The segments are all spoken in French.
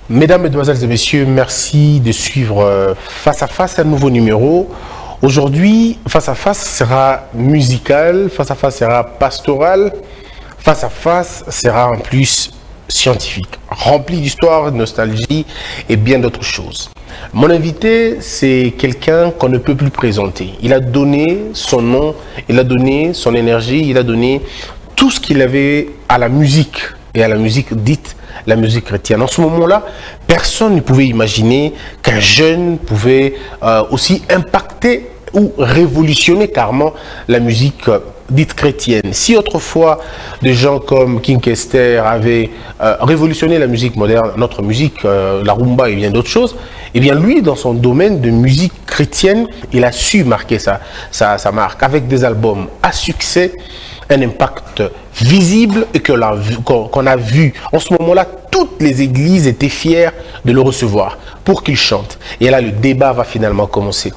Mesdames, Mesdemoiselles et Messieurs, merci de suivre Face à Face, un nouveau numéro. Aujourd'hui, Face à Face sera musical, Face à Face sera pastoral, Face à Face sera en plus scientifique, rempli d'histoire, de nostalgie et bien d'autres choses. Mon invité, c'est quelqu'un qu'on ne peut plus présenter. Il a donné son nom, il a donné son énergie, il a donné tout ce qu'il avait à la musique et à la musique dite la musique chrétienne. En ce moment-là, personne ne pouvait imaginer qu'un jeune pouvait aussi impacter ou révolutionner carrément la musique dite chrétienne. Si autrefois des gens comme King Kester avaient révolutionné la musique moderne, notre musique, la rumba et bien d'autres choses, eh bien lui, dans son domaine de musique chrétienne, il a su marquer sa marque avec des albums à succès, un impact visible et qu'on a vu. En ce moment-là, toutes les églises étaient fières de le recevoir pour qu'il chante. Et là, le débat va finalement commencer.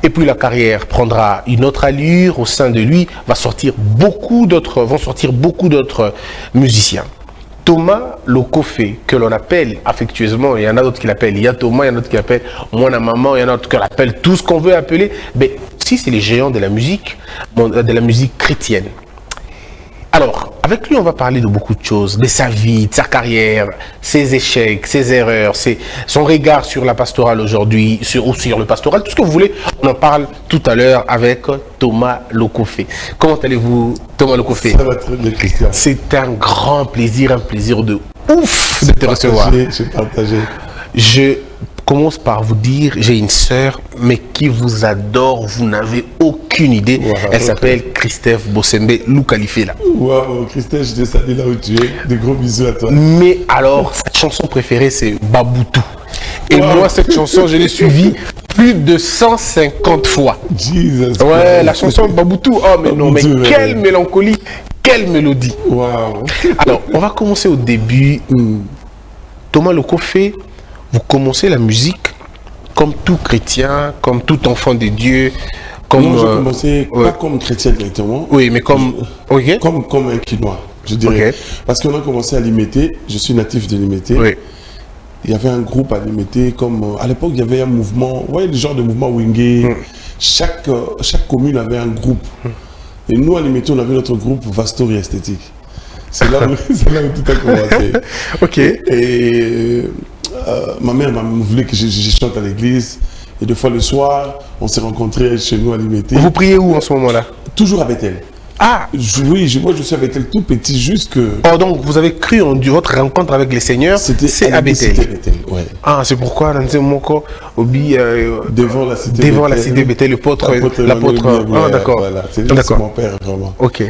Et puis la carrière prendra une autre allure. Au sein de lui, vont sortir beaucoup d'autres musiciens. Thomas Lokofé, que l'on appelle affectueusement, il y en a d'autres qui l'appellent Ya Thomas, il y en a d'autres qui l'appellent Mwana Maman, il y en a d'autres qui l'appellent tout ce qu'on veut appeler. Mais si c'est les géants de la musique chrétienne. Alors, avec lui, on va parler de beaucoup de choses, de sa vie, de sa carrière, ses échecs, ses erreurs, son regard sur la pastorale aujourd'hui, sur le pastoral, tout ce que vous voulez. On en parle tout à l'heure avec Thomas Lokofé. Comment allez-vous, Thomas Lokofé? Ça va très bien, Christian. C'est un grand plaisir, un plaisir de ouf de te recevoir. J'ai partagé. Je commence par vous dire, j'ai une sœur, mais qui vous adore, vous n'avez aucune idée. Wow, elle s'appelle Christophe Bosembe Loukalifela. Waouh, Christophe, je te salue là où tu es. De gros bisous à toi. Mais alors, sa chanson préférée, c'est Baboutou. Et moi, cette chanson, je l'ai suivie plus de 150 fois. Jesus. Ouais, la chanson Baboutou. Oh, mais non, mais quelle mélancolie, quelle mélodie. Waouh. Alors, on va commencer au début. Thomas Lokofé, vous commencez la musique comme tout chrétien, comme tout enfant de Dieu. Comme, non, j'ai commencé pas comme chrétien directement. Oui, mais comme... Comme un Quinois, je dirais. Parce qu'on a commencé à Limité. Je suis natif de Limité. Oui. Il y avait un groupe à Limité. Comme, à l'époque, il y avait un mouvement. Vous voyez, le genre de mouvement Wingé. Chaque commune avait un groupe. Et nous, à Limité, on avait notre groupe Vastory Esthétique. C'est là, où tout a commencé. Ok. Et ma mère voulait que je chante à l'église. Et des fois le soir, on s'est rencontrés chez nous à Limité. Vous priez où en ce moment-là? Toujours à Bethel. Ah oui, moi je suis à Bethel tout petit, juste que... Oh, donc vous avez cru en votre rencontre avec les seigneurs, c'est à Bethel. Ouais. Ah, c'est pourquoi dans ce moment devant la cité Bethel, l'apôtre... Ah, d'accord. Voilà. C'est mon père, vraiment. Ok.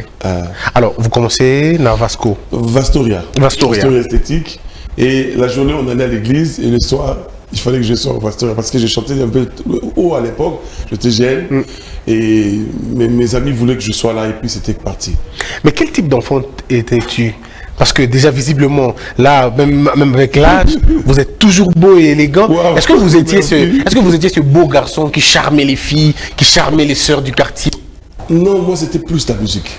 Alors, vous commencez dans Vasco. Vastoria Esthétique. Et la journée, on allait à l'église et le soir, il fallait que je sois au Vastoria parce que je chantais un peu haut à l'époque, j'étais jeune. Et mes amis voulaient que je sois là et puis c'était parti. Mais quel type d'enfant étais-tu? Parce que déjà visiblement, là, même avec l'âge, vous êtes toujours beau et élégant. Wow, est-ce que vous étiez ce beau garçon qui charmait les filles, qui charmait les sœurs du quartier? Non, moi c'était plus la musique.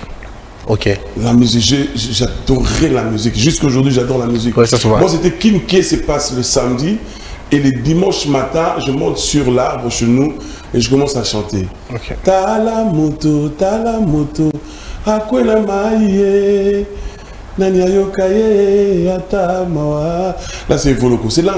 Ok. La musique, j'adorais la musique. Jusqu'aujourd'hui, j'adore la musique. Ouais, ça se voit. Moi, c'était Kim K se passe le samedi. Et le dimanche matin, je monte sur l'arbre chez nous et je commence à chanter. Okay. Ta la moto, akwela maie, nani ayokaye, atamawa. Là, c'est Voloko. C'est là.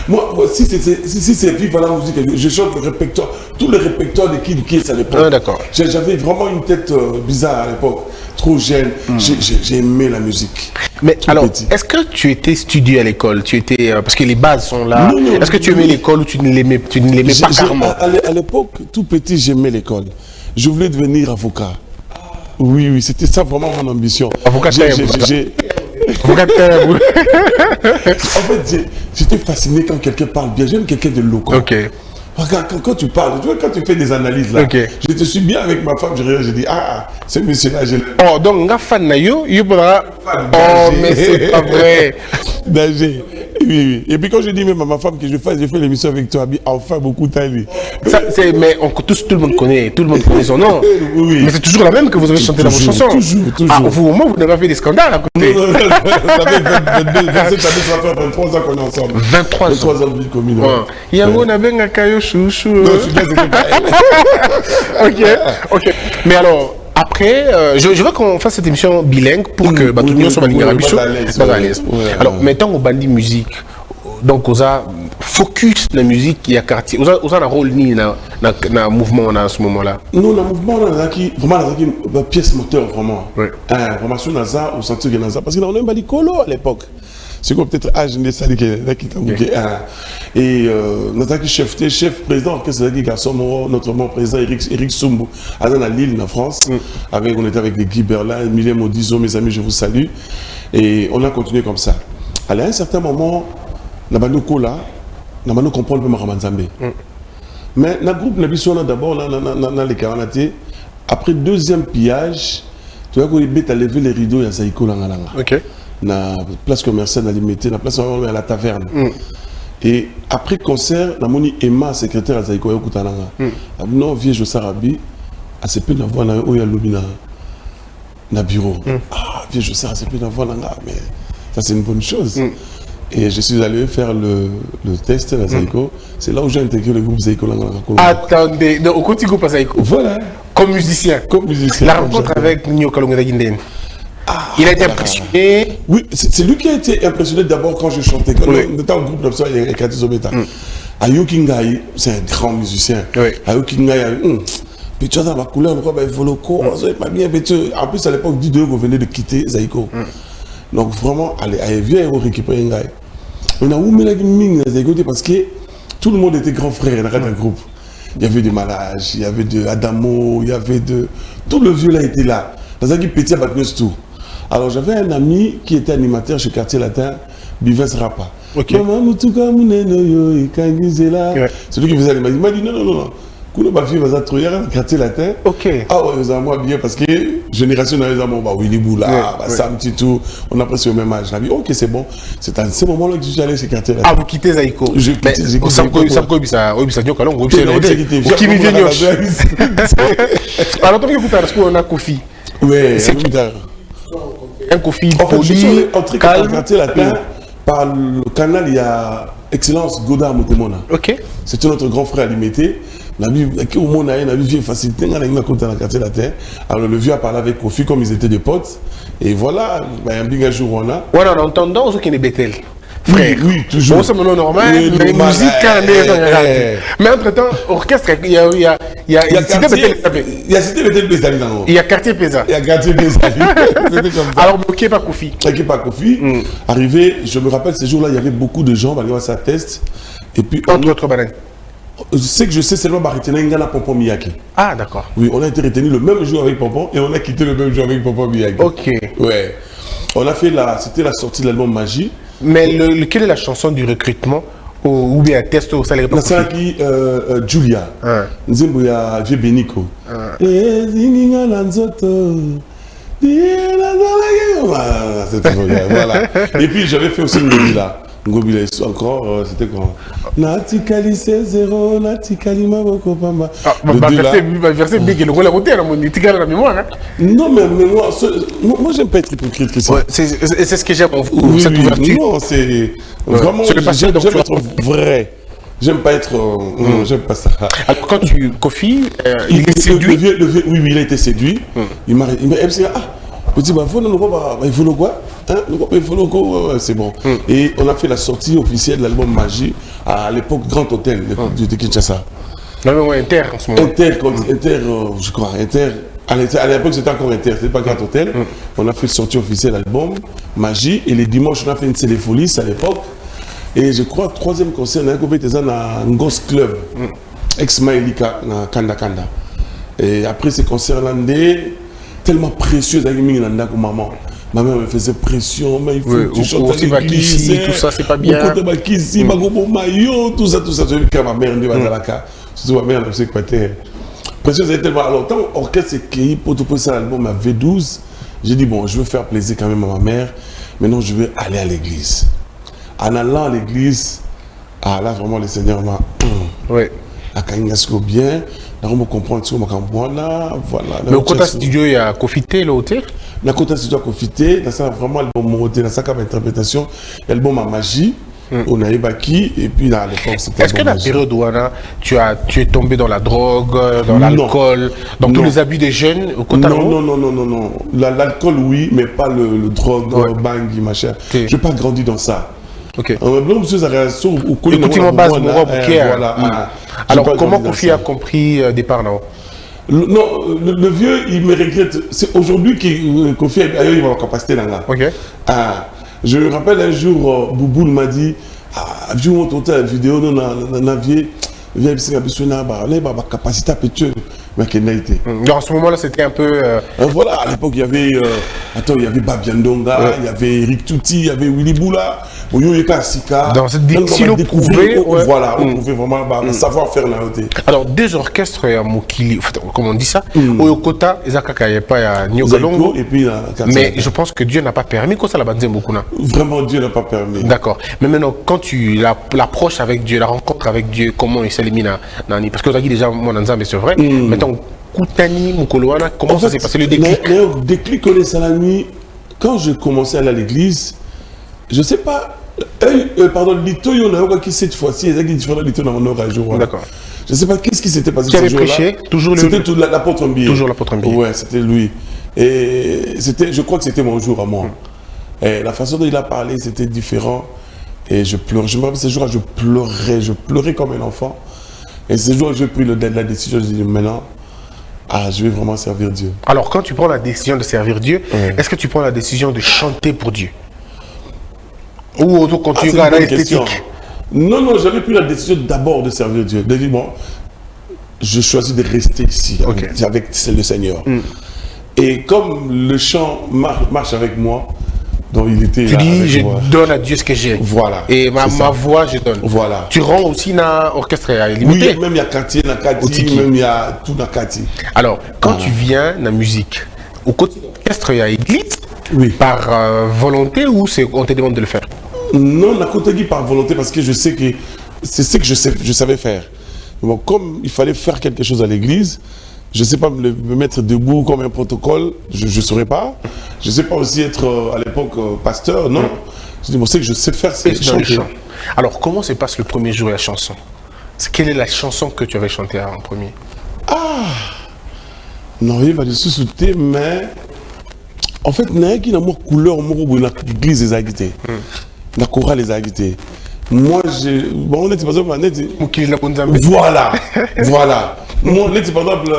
Moi, si c'est vive à la musique, je chante le répertoire, tout le répertoire de Kim K à l'époque. Ah, d'accord. J'avais vraiment une tête bizarre à l'époque. Trop jeune, j'ai aimé la musique. Mais alors, est-ce que tu étais studieux à l'école? Tu étais parce que les bases sont là. Est-ce que tu aimais l'école ou tu ne l'aimais pas carrément? À l'époque, tout petit, j'aimais l'école. Je voulais devenir avocat. Oui, c'était ça vraiment mon ambition. Avocat. En fait, j'étais fasciné quand quelqu'un parle bien. J'aime quelqu'un de local. Ok. Regarde, quand tu parles, tu vois, quand tu fais des analyses là, je te suis bien avec ma femme, je dis, ce monsieur-là, je l'aime. Oh, donc, nga fan na yo, il faudra. Oh, mais c'est pas vrai. Danger. Oui. Et puis quand je dis même à ma femme que je fais l'émission avec toi, enfin beaucoup taille. Mais tout le monde connaît son nom. Oui. Mais c'est toujours la même que vous avez chanté dans vos chansons. Toujours. Ah, vous, au moins, vous n'avez pas fait des scandales à côté. Non, ça fait 22, 27 années, ça va faire 23 ans qu'on est ensemble. 23 ans de vie commune. Yango n'a bien un chouchou. Non, je suis bien, c'était pas ok. Mais alors, après, je veux qu'on fasse cette émission bilingue pour que tout le monde soit à l'aise. Alors, maintenant, au bandit musique, donc, on a focus la musique qui a quartier. On a un rôle ni dans le mouvement à ce moment-là. Nous, le mouvement, on a vraiment une pièce moteur, vraiment. Vraiment, sur NASA, au centre de NASA. Parce qu'on a un balicolo à l'époque. C'est comme peut-être âge de ça qui est et notre chef président c'est le garçon notre président Eric Soumbo à Lille en France on était avec les Guy Berlin, Emilie Modizo, mes amis, je vous salue, et on a continué comme ça. À un certain moment na banoko là na banoko comprendre le Ramanzambe mais na groupe na biso d'abord na les Karanaté après deuxième pillage tu vois qu'on est à lever les rideaux ya Zaïko langa. OK. Na place commerciale à limité, na place à la taverne. Et après concert, na moni Emma, secrétaire à Zaïko Yokutananga. Non, vieux Josarabi, à ce peu d'avoir na oya lobina na bureau. Ah, vieux Josarabi, à ce peu d'avoir là, mais ça c'est une bonne chose. Et je suis allé faire le test à Zaïko. C'est là où j'ai intégré le groupe Zaïko Langa. Attendez, au côté groupe à Zaïko. Voilà. Comme musicien. La rencontre avec Nyo Kalonga Guinden. Il a été impressionné. Oui, c'est lui qui a été impressionné d'abord quand je chantais. Quand on était en groupe, il y a Kati Zobeta. Ayuki Ngaï, c'est un grand musicien. Ayuki Ngaï, tu as la couleur, il faut le corps, pas bien. En plus, à l'époque, Dieu venait de quitter Zaïko. Donc vraiment, allez, viens récupérer Ngaï. On a ouvert la mine Zaïko parce que tout le monde était grand frère dans un groupe. Il y avait des Malages, il y avait de Adamo, il y avait de. Tout le vieux là était là. Dans un petit Batnos tout. Alors j'avais un ami qui était animateur chez Quartier Latin, Bivens Rapa. C'est lui qui faisait l'image. Il m'a dit non. Quand ma fille va trouver un Quartier Latin. Ah ouais, vous avez moi bien parce que génération dans les amours, Willy Boula, Sam Titou, on a presque au même âge. J'ai dit ok, c'est bon. C'est à ce moment-là que je suis allé chez Quartier Latin. Ah, vous quittez Zaïko. J'ai quitté Zaïko. Alors, on a Kofi. Ouais, un Kofi poli, entré dans le Quartier Latin, par le canal, il y a Excellence Godard Moutemona. C'était notre grand frère limité. Au monde, on a vu facilité dans le Quartier Latin. Alors le vieux a parlé avec Kofi comme ils étaient des potes. Et voilà, un big jour on a. Voilà, en entendant ce qui est Bethel. Oui, toujours. Bon, c'est mon nom normal, mais musique, mais entre-temps, orchestre, il y a Cité Bethel. Il y a Cité Bethel Pézali dans il y a Quartier Pézali. Il y a Quartier Pézali. C'était comme ça. Alors, bloqué par Kofi. Bloqué par Kofi. Arrivé, je me rappelle, ces jours-là, il y avait beaucoup de gens, ça teste. Et puis. Entre autres bananes. Ce que je sais, c'est le Baritena Ngana Pompon Miyake. Ah, d'accord. Oui, on a été retenu le même jour avec Pompon et on a quitté le même jour avec Pompon Miyake. Ok. Ouais. On a fait c'était la sortie de l'album Magie. Mais quelle est la chanson du recrutement ou bien un test au salaire? C'est qui Julia. Nzimbo ya Vieux Beniko. Voilà. Et puis j'avais fait aussi Ngobila. Ngobila encore, c'était quand Nati Kali 0, Nati Kali Maboko Pamba. Verset big, le rôle à côté, on la mémoire. Non, mais moi j'aime pas être hypocrite. C'est ce que j'aime en vous, cette ouverture. Non, c'est vraiment, j'aime être vrai. J'aime pas être. J'aime pas ça. Alors, quand Kofi, il est séduit. Oui, il a été séduit. Il m'a dit, petit, il faut le quoi? C'est bon. Et on a fait la sortie officielle de l'album Magie à l'époque Grand Hôtel de Kinshasa. Non, Inter en ce moment. Inter, je crois. Inter. À l'époque, c'était encore Inter, c'était pas Grand Hôtel. On a fait la sortie officielle de l'album Magie. Et les dimanches, on a fait une Céléfolie à l'époque. Et je crois, troisième concert, on a compété dans un Ngos Club, ex-Maïlika, dans Kanda Kanda. Et après ces concerts-là, tellement précieux avec maman. Ma mère me faisait pression, mais il faut que tu chantes à l'église. Tout ça, c'est pas bien. Tout ça. Ma mère ne va pas la carte. Surtout ma mère, elle ne sait pas terre. Pression, ça a été tellement. Alors, tant orchestre qui pour te poser l'album à V12, j'ai dit, bon, je veux faire plaisir quand même à ma mère. Maintenant, je vais aller à l'église. En allant à l'église, là vraiment le Seigneur m'a... Oui. À Kanyasko bien, on va comprendre ce que voilà. Mais au côté studio, il y a Kofité, l'autre. Le côté studio a Kofité, dans ça vraiment le bon mot, dans ça comme interprétation, il y a le bon ma magie. On a Ebaki et puis à l'époque c'était. Est-ce que dans la période où tu es tombé dans la drogue, dans l'alcool, dans tous les abus des jeunes au côté? Non. L'alcool oui, mais pas le drogue, bang, machin. Je n'ai pas grandi dans ça. Ok. Alors comment Kofi a compris départ là? Non, le vieux il me regrette. C'est aujourd'hui que Kofi a eu la capacité là. Ok. Je me rappelle un jour, Bouboul m'a dit, je vous montre la vidéo dans la vie, il y a capacité à péter. Dans ce moment-là, c'était un peu... Voilà, à l'époque, il y avait Babiandonga, il y avait Eric Touti, il y avait Willy Boula, dans cette diction, on pouvait... Voilà, on pouvait vraiment savoir faire la haute. Alors, deux orchestres, comment on dit ça, au Kota, il n'y a pas Nyogalongo, mais je pense que Dieu n'a pas permis que ça la bande beaucoup. Vraiment, Dieu n'a pas permis. D'accord. Mais maintenant, quand tu l'approches avec Dieu, la rencontre avec Dieu, comment il s'élimine? Parce que tu as dit déjà, mon ensemble, c'est vrai. Maintenant, Koutani, Mukoloana, comment ça s'est passé le déclic? Le déclic, on est salami. Quand je commençais à aller à l'église, je ne sais pas. Pardon, Lito, il y en a qui cette fois-ci, il y a des différents Lito dans mon jour. D'accord. Je ne sais pas qu'est-ce qui s'était passé. Qui avait prêché? Toujours C'était l'apôtre Mbié. Toujours l'apôtre Mbié. Ouais, c'était lui. Et je crois que c'était mon jour à moi. Et la façon dont il a parlé, c'était différent. Et je pleurais. Je me rappelle ce jour-là, je pleurais comme un enfant. Et ce jour-là, j'ai pris la décision, je dis maintenant, je vais vraiment servir Dieu. Alors, quand tu prends la décision de servir Dieu, est-ce que tu prends la décision de chanter pour Dieu? Ou quand tu regardes l'esthétique? Non, j'avais pris la décision d'abord de servir Dieu. De dire, bon, je choisis de rester ici avec le Seigneur. Et comme le chant marche avec moi, donc il était tu dis, je donne à Dieu ce que j'ai. Voilà. Et ma voix, je donne. Voilà. Tu rends aussi dans l'orchestre limité. Oui, même il y a Kati, même il y a tout dans Kati. Alors, quand tu viens dans la musique, au côté de l'orchestre, il y a l'église, par volonté ou on te demande de le faire? Non, la côté par volonté parce que je sais que c'est ce que je savais faire. Bon, comme il fallait faire quelque chose à l'église, je ne sais pas me mettre debout comme un protocole, je ne saurais pas. Je ne sais pas aussi être à l'époque pasteur, non. Je dis, bon, c'est que je sais faire, c'est chanter. Alors, comment se passe le premier jour de la chanson? Quelle est la chanson que tu avais chantée en premier? Non, il va le sous-souter, mais en fait, il y a une couleur dans l'église des agités. La chorale des agités. Moi, bon, on était par exemple, voilà. Moi, on était par exemple,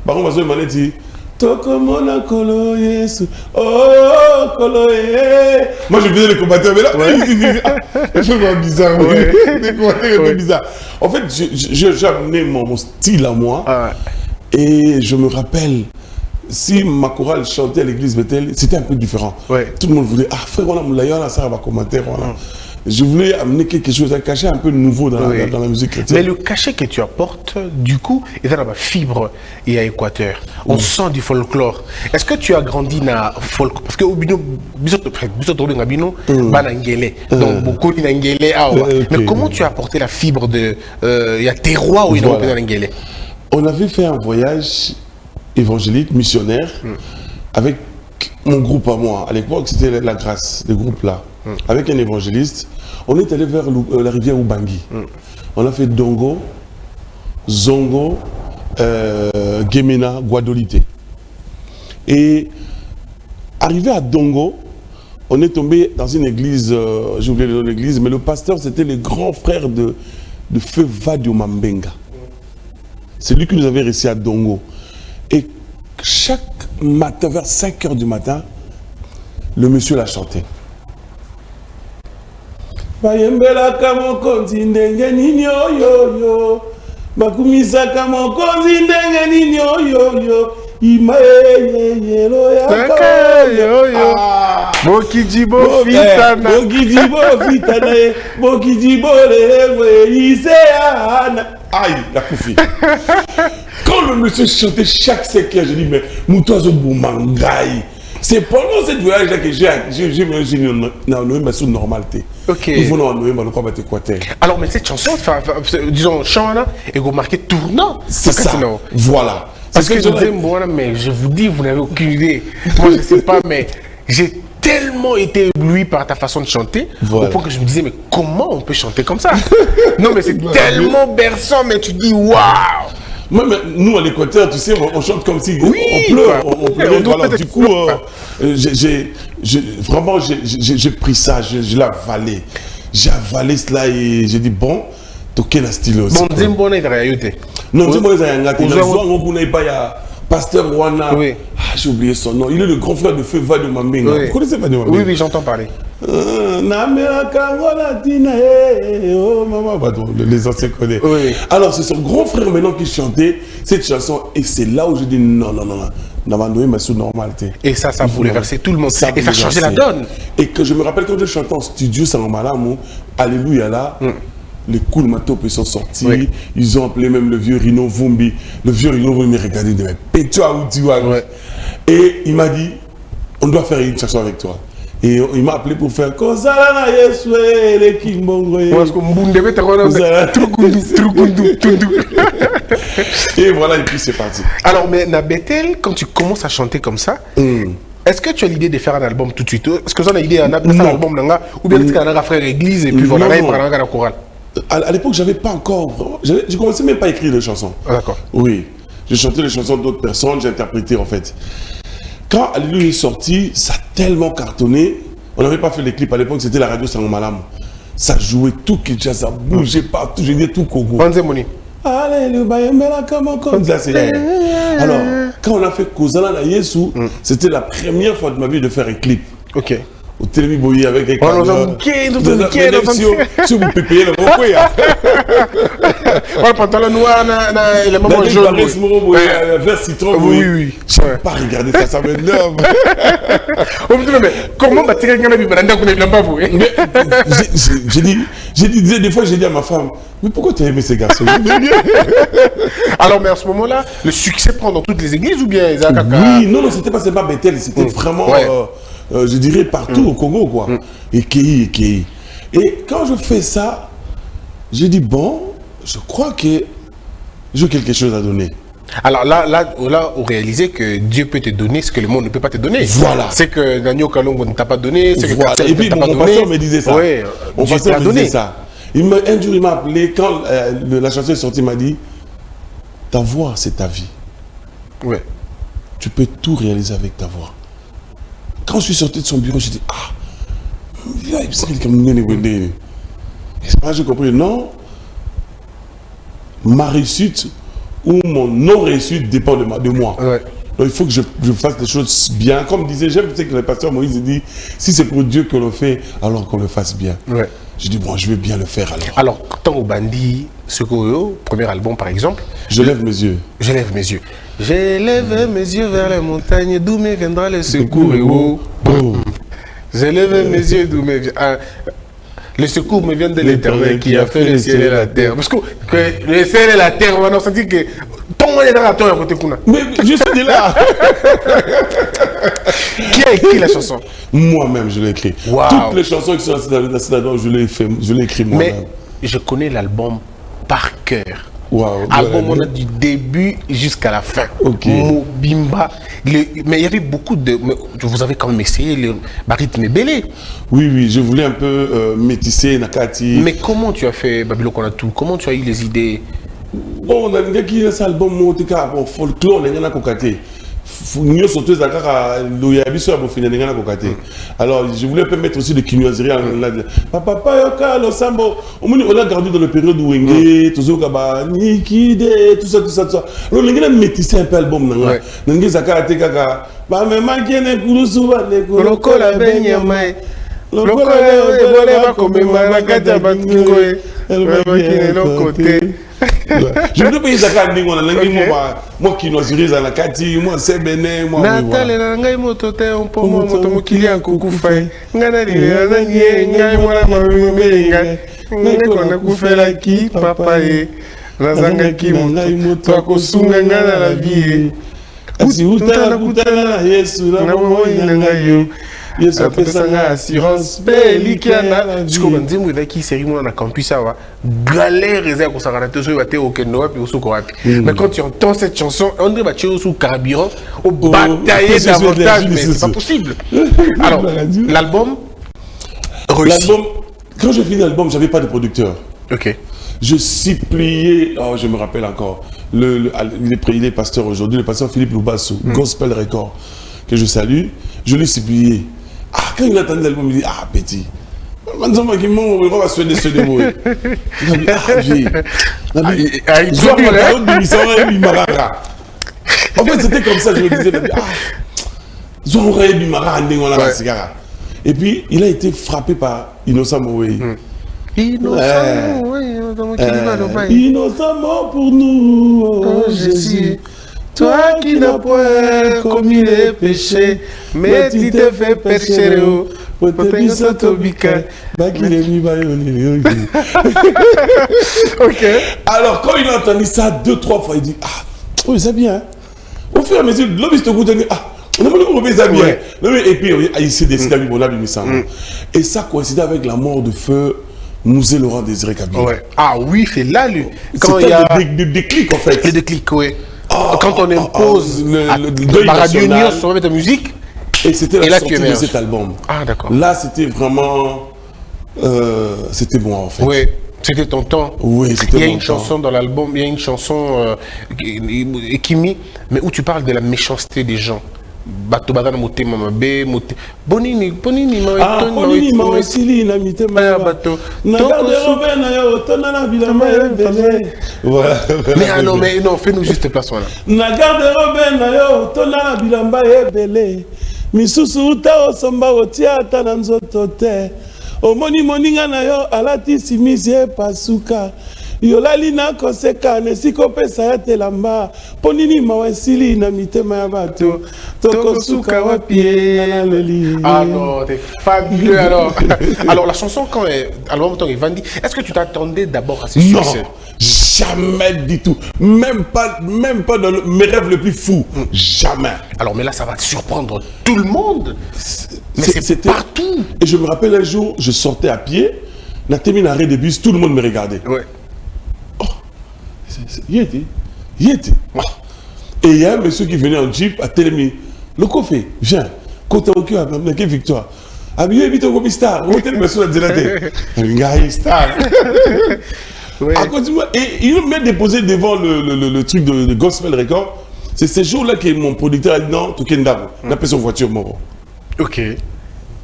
par exemple, on dit Tokomona Kolo Yesu, oh Kolo Yesu. Moi, je faisais les combattants, mais là, c'est bizarre, des commentaires bizarres. En fait, j'ai amené mon style à moi, et je me rappelle, si ma chorale chantait à l'église Bethel, c'était un peu différent. Tout le monde voulait, frère, on a ça va commenter, voilà. Je voulais amener quelque chose, un cachet un peu nouveau dans la musique chrétienne. Mais le cachet que tu apportes, du coup, est dans la fibre et à Équateur. On sent du folklore. Est-ce que tu as grandi dans le folklore? Parce que au bino, donc beaucoup d'Angélé. Mais comment tu as apporté la fibre de il y a terroir où il y a d'Angélé? On avait fait un voyage évangélique, missionnaire, avec mon groupe à moi. À l'époque, c'était la grâce, le groupe là. Avec un évangéliste, on est allé vers la rivière Ubangi. On a fait Dongo, Zongo, Gemena, Guadolite. Et arrivé à Dongo, on est tombé dans une église, j'ai oublié le nom de l'église, mais le pasteur c'était le grand frère de Feu Vadio Mambenga. C'est lui qui nous avait réussi à Dongo. Et chaque matin, vers 5 h du matin, le monsieur l'a chanté. Bayembelaka mokonzi ndenge nini oyoyo bakumisaka mokonzi ndenge nini oyoyo imayeyelo yakoyoyo bokijibo fitana bokijibo lewe iseana. Aïe, la koufi. Quand le monsieur chantait chaque 5 heures, je dis mais Moutazo Boumangaï. C'est pendant cette voyage-là que j'ai nommé sous normalité. Ok. Nous venons nommé le combat équateur. Alors, mais cette chanson, disons, chant-là, est marqué tournant. C'est ça. Voilà. Parce que je disais, mais je vous dis, vous n'avez aucune idée. Moi, je ne sais pas, mais j'ai tellement été ébloui par ta façon de chanter, au point que je me disais, mais comment on peut chanter comme ça? Non, mais c'est tellement berçant, mais tu dis, waouh! Moi, nous, à l'Équateur, tu sais, on chante comme si on pleure. On pleure. Voilà. Du coup, vraiment, j'ai pris ça, je l'ai avalé. J'ai avalé cela et j'ai dit, bon, toquer la style aussi. Bon, Zembona, il va y aller. Non, Zembona, il va y aller. Pasteur Wana, oui. J'ai oublié son nom. Il est le grand frère de Feu Vadio Mambenga. Oui. Vous connaissez Vadio Mambenga? Oui, oui, j'entends parler. Les anciens connaissent. Oui. Alors, c'est son grand frère maintenant qui chantait cette chanson. Et c'est là où je dis non. Namandoé m'a sous normalité. Et ça bouleversé tout le monde. Et ça changeait la donne. Et que je me rappelle quand je chantais en studio, ça m'a malamu. Alléluia là. Les coups de Matop sont sortis. Oui. Ils ont appelé même le vieux Rino Vumbi. Le vieux Rino Vumbi m'a regardé de ouais. Et il m'a dit, on doit faire une chanson avec toi. Et il m'a appelé pour faire Kozala Yeswe, les Kimbongo. Et voilà, et puis c'est parti. Alors, mais Nabetel, quand tu commences à chanter comme ça, est-ce que tu as l'idée de faire un album tout de suite? Est-ce que tu as l'idée d'un album ou bien tu as un frère église et puis voilà, il prend la chorale? À l'époque, j'avais pas encore. Je commençais même pas à écrire des chansons. Ah, d'accord. Oui. Je chantais les chansons d'autres personnes, j'interprétais en fait. Quand Alléluia est sorti, ça a tellement cartonné. On n'avait pas fait les clips à l'époque, c'était la radio Sangomalam. Ça jouait tout Kinshasa, ça bougeait partout, je disais tout Congo. Panzemoni. Alléluia, comme ça c'est. Alors, quand on a fait Kozala na Yesu, c'était la première fois de ma vie de faire un clip. Ok. Au Télémi Boyi avec un caméra. Si vous pouvez payer le beaucoup, il y a. Le pantalon noir, il est maman jaune. Vert citron, oui. Je ne peux pas regarder ça, ça m'énerve. Mais comment va tirer un ami? J'ai dit, des fois, j'ai dit à ma femme, mais pourquoi tu as aimé ces garçons? Alors, mais à ce moment-là, le succès prend dans toutes les églises ou bien? Oui, non, c'était pas seulement Bethel, c'était vraiment. Je dirais partout au Congo, quoi. Et Kei. Et quand je fais ça, je dis, bon, je crois que j'ai quelque chose à donner. Alors là, on réalisait que Dieu peut te donner ce que le monde ne peut pas te donner. Voilà. C'est que Daniel Kalongo ne t'a pas donné, c'est que voilà. Et puis, mon pasteur me disait ça. Oui, mon pasteur me disait ça. Un jour, il m'a appelé, quand la chanson est sortie, il m'a dit, ta voix, c'est ta vie. Oui. Tu peux tout réaliser avec ta voix. Quand je suis sorti de son bureau, j'ai dit, j'ai compris, non, ma réussite ou mon non-réussite dépend de moi. Ouais. Donc il faut que je fasse des choses bien. Comme disait, j'aime que le pasteur Moïse dit, si c'est pour Dieu que l'on fait, alors qu'on le fasse bien. Ouais. J'ai dit, bon, je vais bien le faire alors. Alors, tant au Bandi, premier album par exemple. Je lève mes yeux. Je lève mes yeux. J'élève mes yeux vers les montagnes, d'où me viendra le secours. J'élève mes yeux, d'où me viendra. Le secours me vient de l'Éternel qui a fait le ciel et la terre. Parce que le ciel et la terre, on a senti que tout le monde est dans la terre à côté de nous. Mais je suis là. Qui a écrit la chanson? Moi-même, je l'ai écrit. Wow. Toutes les chansons qui sont dans cet album, je l'ai écrit moi-même. Mais je connais l'album par cœur. Wow, album, on a du début jusqu'à la fin. Mobimba. Mais il y avait beaucoup de. Vous avez quand même essayé le rythme belé. Oui, je voulais un peu métisser Nakati. Mais comment tu as fait Babylon Konatou? Comment tu as eu les idées? Bon, on a dit que cet album, folklore, on a kokate. Alors, je voulais permettre aussi de quinoiserie. Papa, on a gardé dans le période où Wenge, tout ça, Nikide, tout ça. Alors, on a métissé un peu l'album. On a Zaka, Tekaka, mais Makene, Kurusuba, Lokola, Benyamai, Lokola, je ne peux pas dire que moi qui nous à la Kati, moi c'est Bénin, moi. Nathalie, ngai motote on peut moi motomokili en kukufai. Ngana lile ngai mwana mabenga. Ngai kona kufela ki papa e. Razanga ki moto akosunga ngana la vie. Asi utala kutala Yesu na momo inangayo. Yesu apesanga assurance pelikiana. Tu comprends nzembo eza ki série mona na campus awa galère eza ko sakana to so baté au Kenya puis au Sokorapi. Mais quand tu entends cette chanson, on dirait baché sous carburant au batailler davantage mais c'est pas possible. Alors l'album réussi. L'album, quand j'ai fini l'album, j'avais pas de producteur. OK. Je suppliais, oh, je me rappelle encore, il est pasteur aujourd'hui, le pasteur Philippe Loubassou, Gospel Record, que je salue, je lui suppliais. Ah, quand il a entendu l'album, il dit, ah, petit, on va se faire mots. Il a dit, ah, vieux. En fait, c'était comme ça, je me disais, ah, et puis, il a été frappé par Innocent Mowé. Innocemment pour nous, oh Jésus, toi qui n'as point commis les péchés, mais tu te fais pécher. Ok. Alors quand il a entendu ça 2-3 fois, il dit, ah, oh, c'est bien. Au fur et à mesure, l'homme se goûte, ah, on a pas ça bien. Et puis il s'est décidé à lui voler et ça coïncidait avec la mort de feu Mouzé Laurent Désiré Kabila. Ouais. Ah oui, c'est là lui. Quand il y a le déclic en fait. Le déclic, oui. Quand on impose la radio Union sur mettre musique. Et c'était la sortie de cet album. Ah d'accord. Là c'était vraiment, c'était bon en fait. Oui. C'était ton temps. Oui, c'était mon temps. Il y a une chanson dans l'album, il y a une chanson Kimi, mais où tu parles de la méchanceté des gens. Bato bagana motema mabe bonini ma osili na mitema ya bato na garde robert na yo tona na bilamba ebele. Voilà. Mais non, fais-nous juste place là. Na garde robert na yo tona na bilamba ebele misusu uta osomba otia ata na nzoto te omoni moninga na yo alati simisi epasuka yolali na koseka nesiko pesa ya telamba ponini mawasili na mitema ya bato tokosuka wapie na leli. Ah non, t'es fabuleux alors. Alors la chanson quand album ton Evandi, est-ce que tu t'attendais d'abord à ce succès? Jamais du tout, même pas dans mes rêves les plus fous, jamais. Alors mais là ça va te surprendre tout le monde. Mais c'est partout. Et je me rappelle un jour, je sortais à pied, na terminé arrêt de bus, tout le monde me regardait. Ouais. Et il y a un monsieur qui venait en jeep à Télémi. Le coffre, viens, côté au cœur, quelle victoire. Habillé, vite au star, où était le monsieur de la star. Et il m'a déposé devant le truc de Gospel Record. C'est ces jours-là que mon producteur a dit non, tu kendago, on appelle son voiture mort. Ok. Et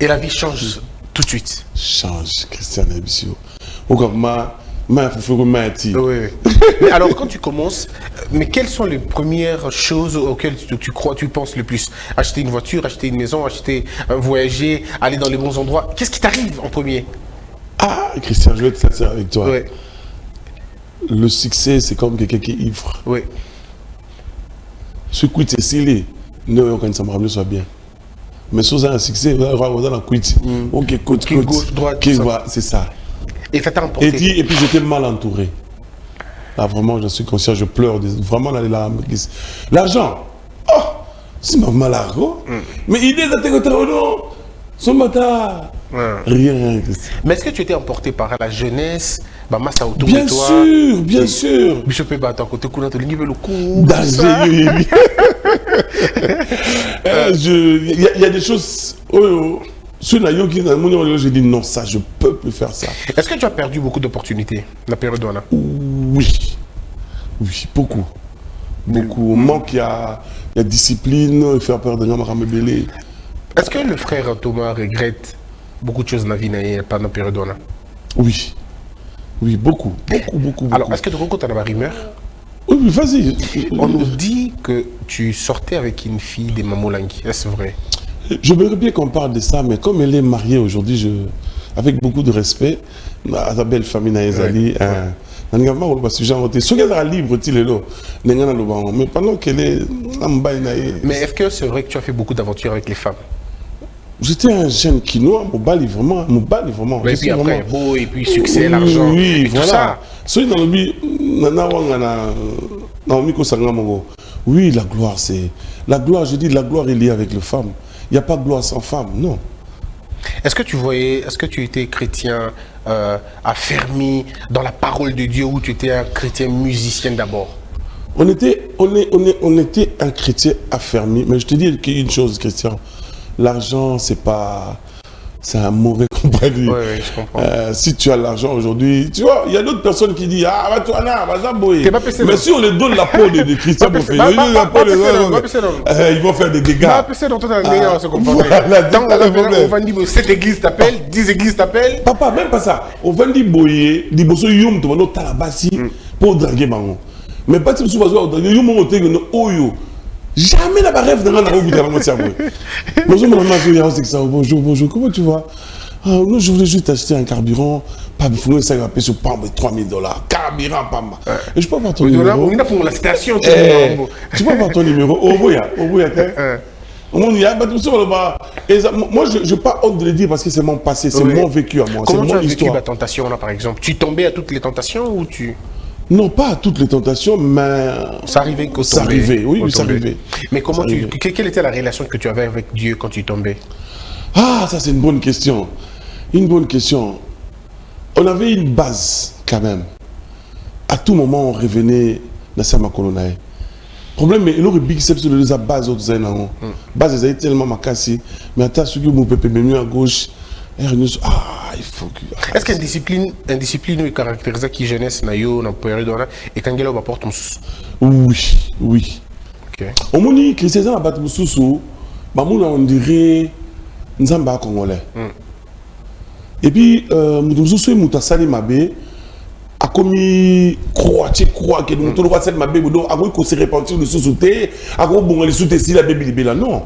la vie change tout de suite. Change, Christian Abissio. Oui. Mais alors quand tu commences, mais quelles sont les premières choses auxquelles tu penses le plus? Acheter une voiture, acheter une maison, voyager, aller dans les bons endroits. Qu'est-ce qui t'arrive en premier? Ah, Christian, je vais être sincère avec toi. Oui. Le succès, c'est comme quelqu'un qui est ivre. Oui. Ce quit est scellé, ne quand ça me ramène soit bien. Mais si vous avez un succès, vous avez un quit. Ok, côte, gauche, droite, c'est ça. Et ça t'a emporté. Et puis j'étais mal entouré. Là vraiment, je suis conscient, je pleure. Vraiment, l'argent. Oh, c'est normal, l'argent. Mais il est à tes côtés, non. Son matin. Rien. Mais est-ce que tu étais emporté par la jeunesse? Bien sûr, bien sûr. Il y a des choses. Sur la yogi, j'ai dit non, ça, je peux plus faire ça. Est-ce que tu as perdu beaucoup d'opportunités la période où on a? Oui, beaucoup. Beaucoup. Au manque, il y a discipline, il fait peur de nous, Belé. Est-ce que le frère Thomas regrette beaucoup de choses dans la vie pendant la période où on a? Oui. Oui, beaucoup. Alors, est-ce que tu rencontres la rumeur? Oui, vas-y. On nous dit que tu sortais avec une fille des Mamolangi. Est-ce vrai? Je voudrais bien qu'on parle de ça, mais comme elle est mariée aujourd'hui, avec beaucoup de respect, à sa belle famille Naïzali, mais pendant qu'elle est... Mais est-ce que c'est vrai que tu as fait beaucoup d'aventures avec les femmes? J'étais un jeune quinois, mon bali vraiment. Et puis après, beau, et puis succès, l'argent, oui, et voilà. tout ça. So dans le but, Oui, la gloire, c'est... La gloire, je dis, la gloire est liée avec les femmes. Il n'y a pas de gloire sans femme, non. Est-ce que tu étais chrétien affermi dans la parole de Dieu ou tu étais un chrétien musicien d'abord? On était un chrétien affermi, mais je te dis une chose, Christian. L'argent, c'est pas... C'est un mauvais compagnie. Oui, je comprends. Si tu as l'argent aujourd'hui, tu vois, il y a d'autres personnes qui disent ah, va toi là, va Zamboé. Mais si on les donne la peau de Christian pour faire, ils vont faire des dégâts. On va dire 7 églises t'appellent, 10 églises t'appellent. Papa, même pas ça. On va dire boyer, di boso yum to no talabasi pour draguer mango. Mais pas si souvent on draguer yum on te no oyo. Jamais la rêve de la route de la bonjour, bonjour, comment tu vas? Non, je voulais juste acheter un carburant, pas de fou, ça va payer sur Pamba, $3000. Carburant, Pamba. Et je peux avoir ton numéro. On est pour la station. Tu peux avoir ton numéro. Moi, je n'ai pas honte de le dire parce que c'est mon passé, c'est mon vécu à moi. Comment tu as vécu la tentation, là, par exemple? Tu tombais à toutes les tentations ou tu... Non, pas à toutes les tentations, mais... Ça arrivait qu'au Ça arrivait, oui, ça arrivait. Mais comment quelle était la relation que tu avais avec Dieu quand tu tombais? Ah, ça c'est une bonne question. Une bonne question. On avait une base, quand même. À tout moment, on revenait dans Sama Kolonae. Le problème, c'est que le big step sur la base, la base, est tellement macassi. Mais attends, ce que vous pouvez mieux à gauche, il faut que... Est-ce qu'une discipline caractérise qui jeunesse na yo na période et quand elle va porter Oui, oui. OK. Au moment où Christian a battu Moussou, on dirait Nzamba congolais. Et puis Moussou et Moutasali Mabé a commis croix que nous tout le monde Mabé bodo a ko se repentir de sous-souté, a ko bon les sous-té si la bébé libéla non.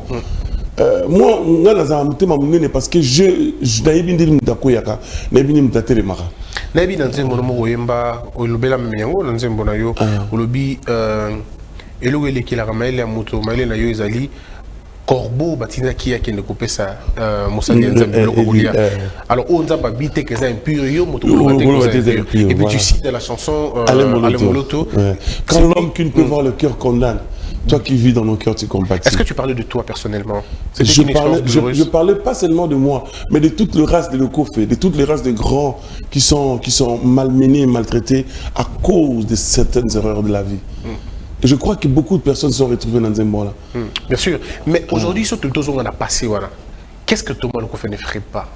Moi, je parce que je n'ai pas dit que je n'ai pas dit que je n'ai corbeau batina qui a qui ne coupe ça Moussali alors on a pas bité que ça impur yo et puis tu cites la chanson Alemoloto quand l'homme qui ne peut voir le cœur condamne. Toi qui vis dans nos cœurs, tu compatis. Est-ce que tu parlais de toi personnellement? Je parlais pas seulement de moi, mais de toute le race de Lekofé, de toutes les races de grands qui sont malmenés et maltraités à cause de certaines erreurs de la vie. Et je crois que beaucoup de personnes se sont retrouvées dans ce monde-là. Bien sûr. Mais aujourd'hui, sur tout le temps, on a passé, voilà. Qu'est-ce que Thomas Lekofé ne ferait pas?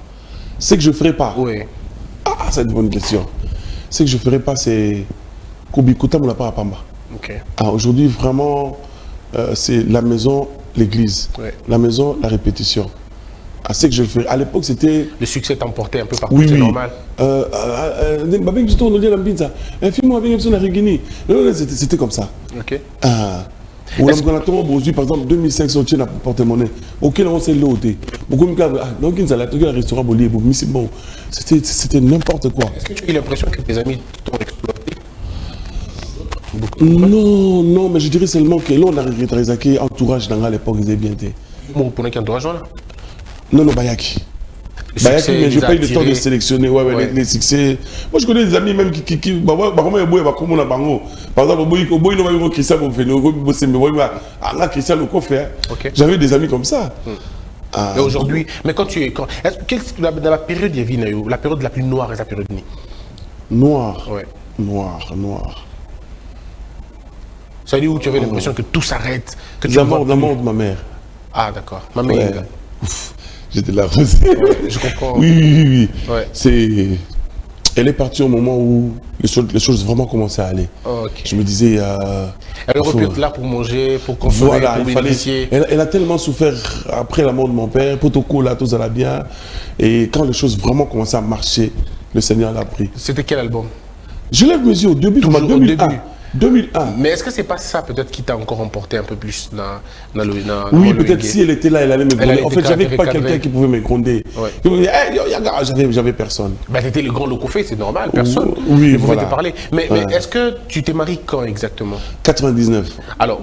Ce que je ne ferais pas? Oui. Ah, c'est une bonne question. Ce que je ne ferais pas, c'est Kobikuta Moulapa Pamba. Ok. Aujourd'hui, vraiment... c'est la maison, l'église. Ouais. La maison, la répétition. C'est que je fais. À l'époque, c'était... Le succès t'emportait un peu partout, oui, c'est normal. C'était comme ça. Ok. Par exemple, 2500 tient à porte-monnaie. Auquel on s'est loté. C'était n'importe quoi. Est-ce que tu as eu l'impression que tes amis t'ont exploité? Non, non, mais je dirais seulement que là, on a regretté entourage dans l'époque, ils avaient bien été. Vous prenez qu'un entourage là? Non, non, Bayaki. Bayaki, mais je n'ai pas eu le temps de sélectionner les succès. Moi, je connais des amis même qui par exemple, j'avais des amis comme ça. Et aujourd'hui, mais quand tu es... Dans la période de vie, la période la plus noire est la période de nuit. Noire. Ouais. Noire, noire. Ça veut dire où tu avais l'impression que tout s'arrête. La mort de ma mère. Ah, d'accord. Ma mère. Ouais. J'étais là aussi. Ouais, je comprends. Oui. Ouais. Elle est partie au moment où les choses vraiment commençaient à aller. Oh, okay. Je me disais... elle aurait pu être là pour manger, pour consommer, voilà, pour bénéficier. Elle a tellement souffert après la mort de mon père. Protocole, là, tout ça allait bien. Et quand les choses vraiment commençaient à marcher, le Seigneur l'a pris. C'était quel album? Je lève mes yeux au début. Toujours 2001. 2001. Mais est-ce que c'est pas ça peut-être qui t'a encore emporté un peu plus dans le... Oui, peut-être si elle était là, elle allait me gronder. En fait, j'avais pas quelqu'un qui pouvait me gronder. Ouais. J'avais personne. Bah, t'étais le grand Lekofé, c'est normal, personne. Oui, ne pouvait te parler. Mais est-ce que tu t'es marié quand exactement? 99. Alors,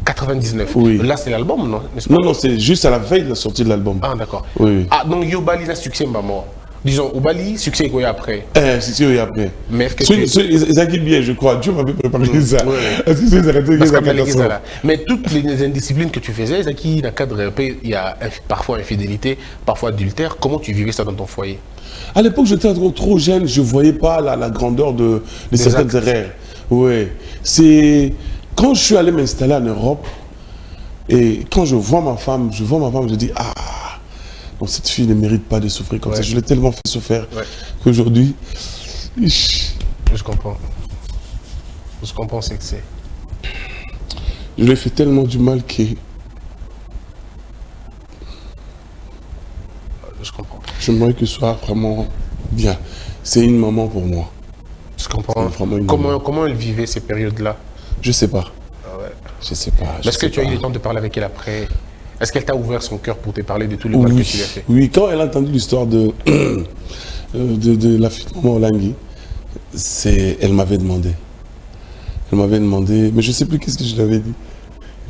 99. Oui. Là, c'est l'album, non? Non, c'est juste à la veille de la sortie de l'album. Ah, d'accord. Oui. Ah, donc Yobali, le succès, maman. Disons, au Bali, succès est après. C'est sûr, et après. Mais est-ce que ça qui bien, je crois. Dieu m'avait préparé ça. Est-ce que c'est ça? Mais toutes les indisciplines que tu faisais, Zaki, dans le cadre, il y a parfois infidélité, parfois adultère. Comment tu vivais ça dans ton foyer? À l'époque, j'étais trop jeune, je ne voyais pas la grandeur de certaines erreurs. Oui. C'est quand je suis allé m'installer en Europe, et quand je vois ma femme, je dis, ah, donc cette fille ne mérite pas de souffrir comme ça. Je l'ai tellement fait souffrir qu'aujourd'hui... Je comprends. Je comprends ce que c'est. Je lui ai fait tellement du mal que... Je comprends. J'aimerais que ce soit vraiment bien. C'est une maman pour moi. Je comprends. Comment elle vivait ces périodes-là? Je sais pas. Je sais pas. Est-ce que tu as eu le temps de parler avec elle après? Est-ce qu'elle t'a ouvert son cœur pour te parler de tout le mal que tu lui as fait? Oui, quand elle a entendu l'histoire de la fille de maman Olangui, elle m'avait demandé. Elle m'avait demandé, mais je ne sais plus qu'est-ce que je lui avais dit.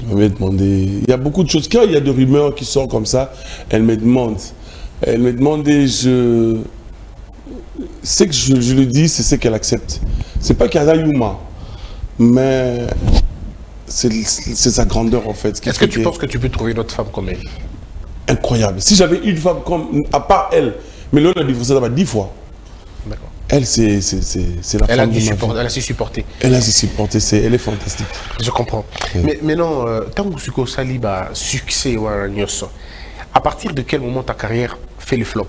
Elle m'avait demandé. Il y a beaucoup de choses. Quand il y a des rumeurs qui sortent comme ça, elle me demande. Elle me demande et ce que je lui dis, c'est ce qu'elle accepte. C'est pas qu'elle a Yuma, mais c'est sa grandeur en fait. Est-ce que tu penses que tu peux trouver une autre femme comme elle? Incroyable. Si j'avais une femme comme, à part elle, mais là on a divorcé d'abord 10 fois. D'accord. Elle, c'est la femme de ma vie. Elle a su supporter. Elle a su supporter, elle est fantastique. Je comprends. Mais maintenant, tant que Suko Saliba, succès, à partir de quel moment ta carrière fait le flop?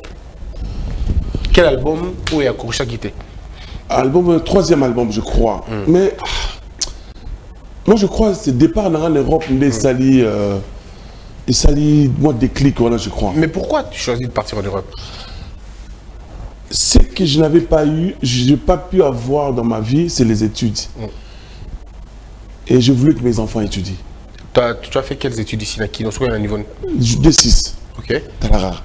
Quel album où est Akurusha Guité? Album, troisième album, je crois. Mais moi, je crois que c'est départ dans l'Europe, des Sali, moi, déclic, voilà, je crois. Mais pourquoi tu choisis de partir en Europe? Ce que je n'avais pas eu, je n'ai pas pu avoir dans ma vie, c'est les études. Et je voulais que mes enfants étudient. Tu as fait quelles études ici, Naki? Dans ce niveau D6. Ok. Talara.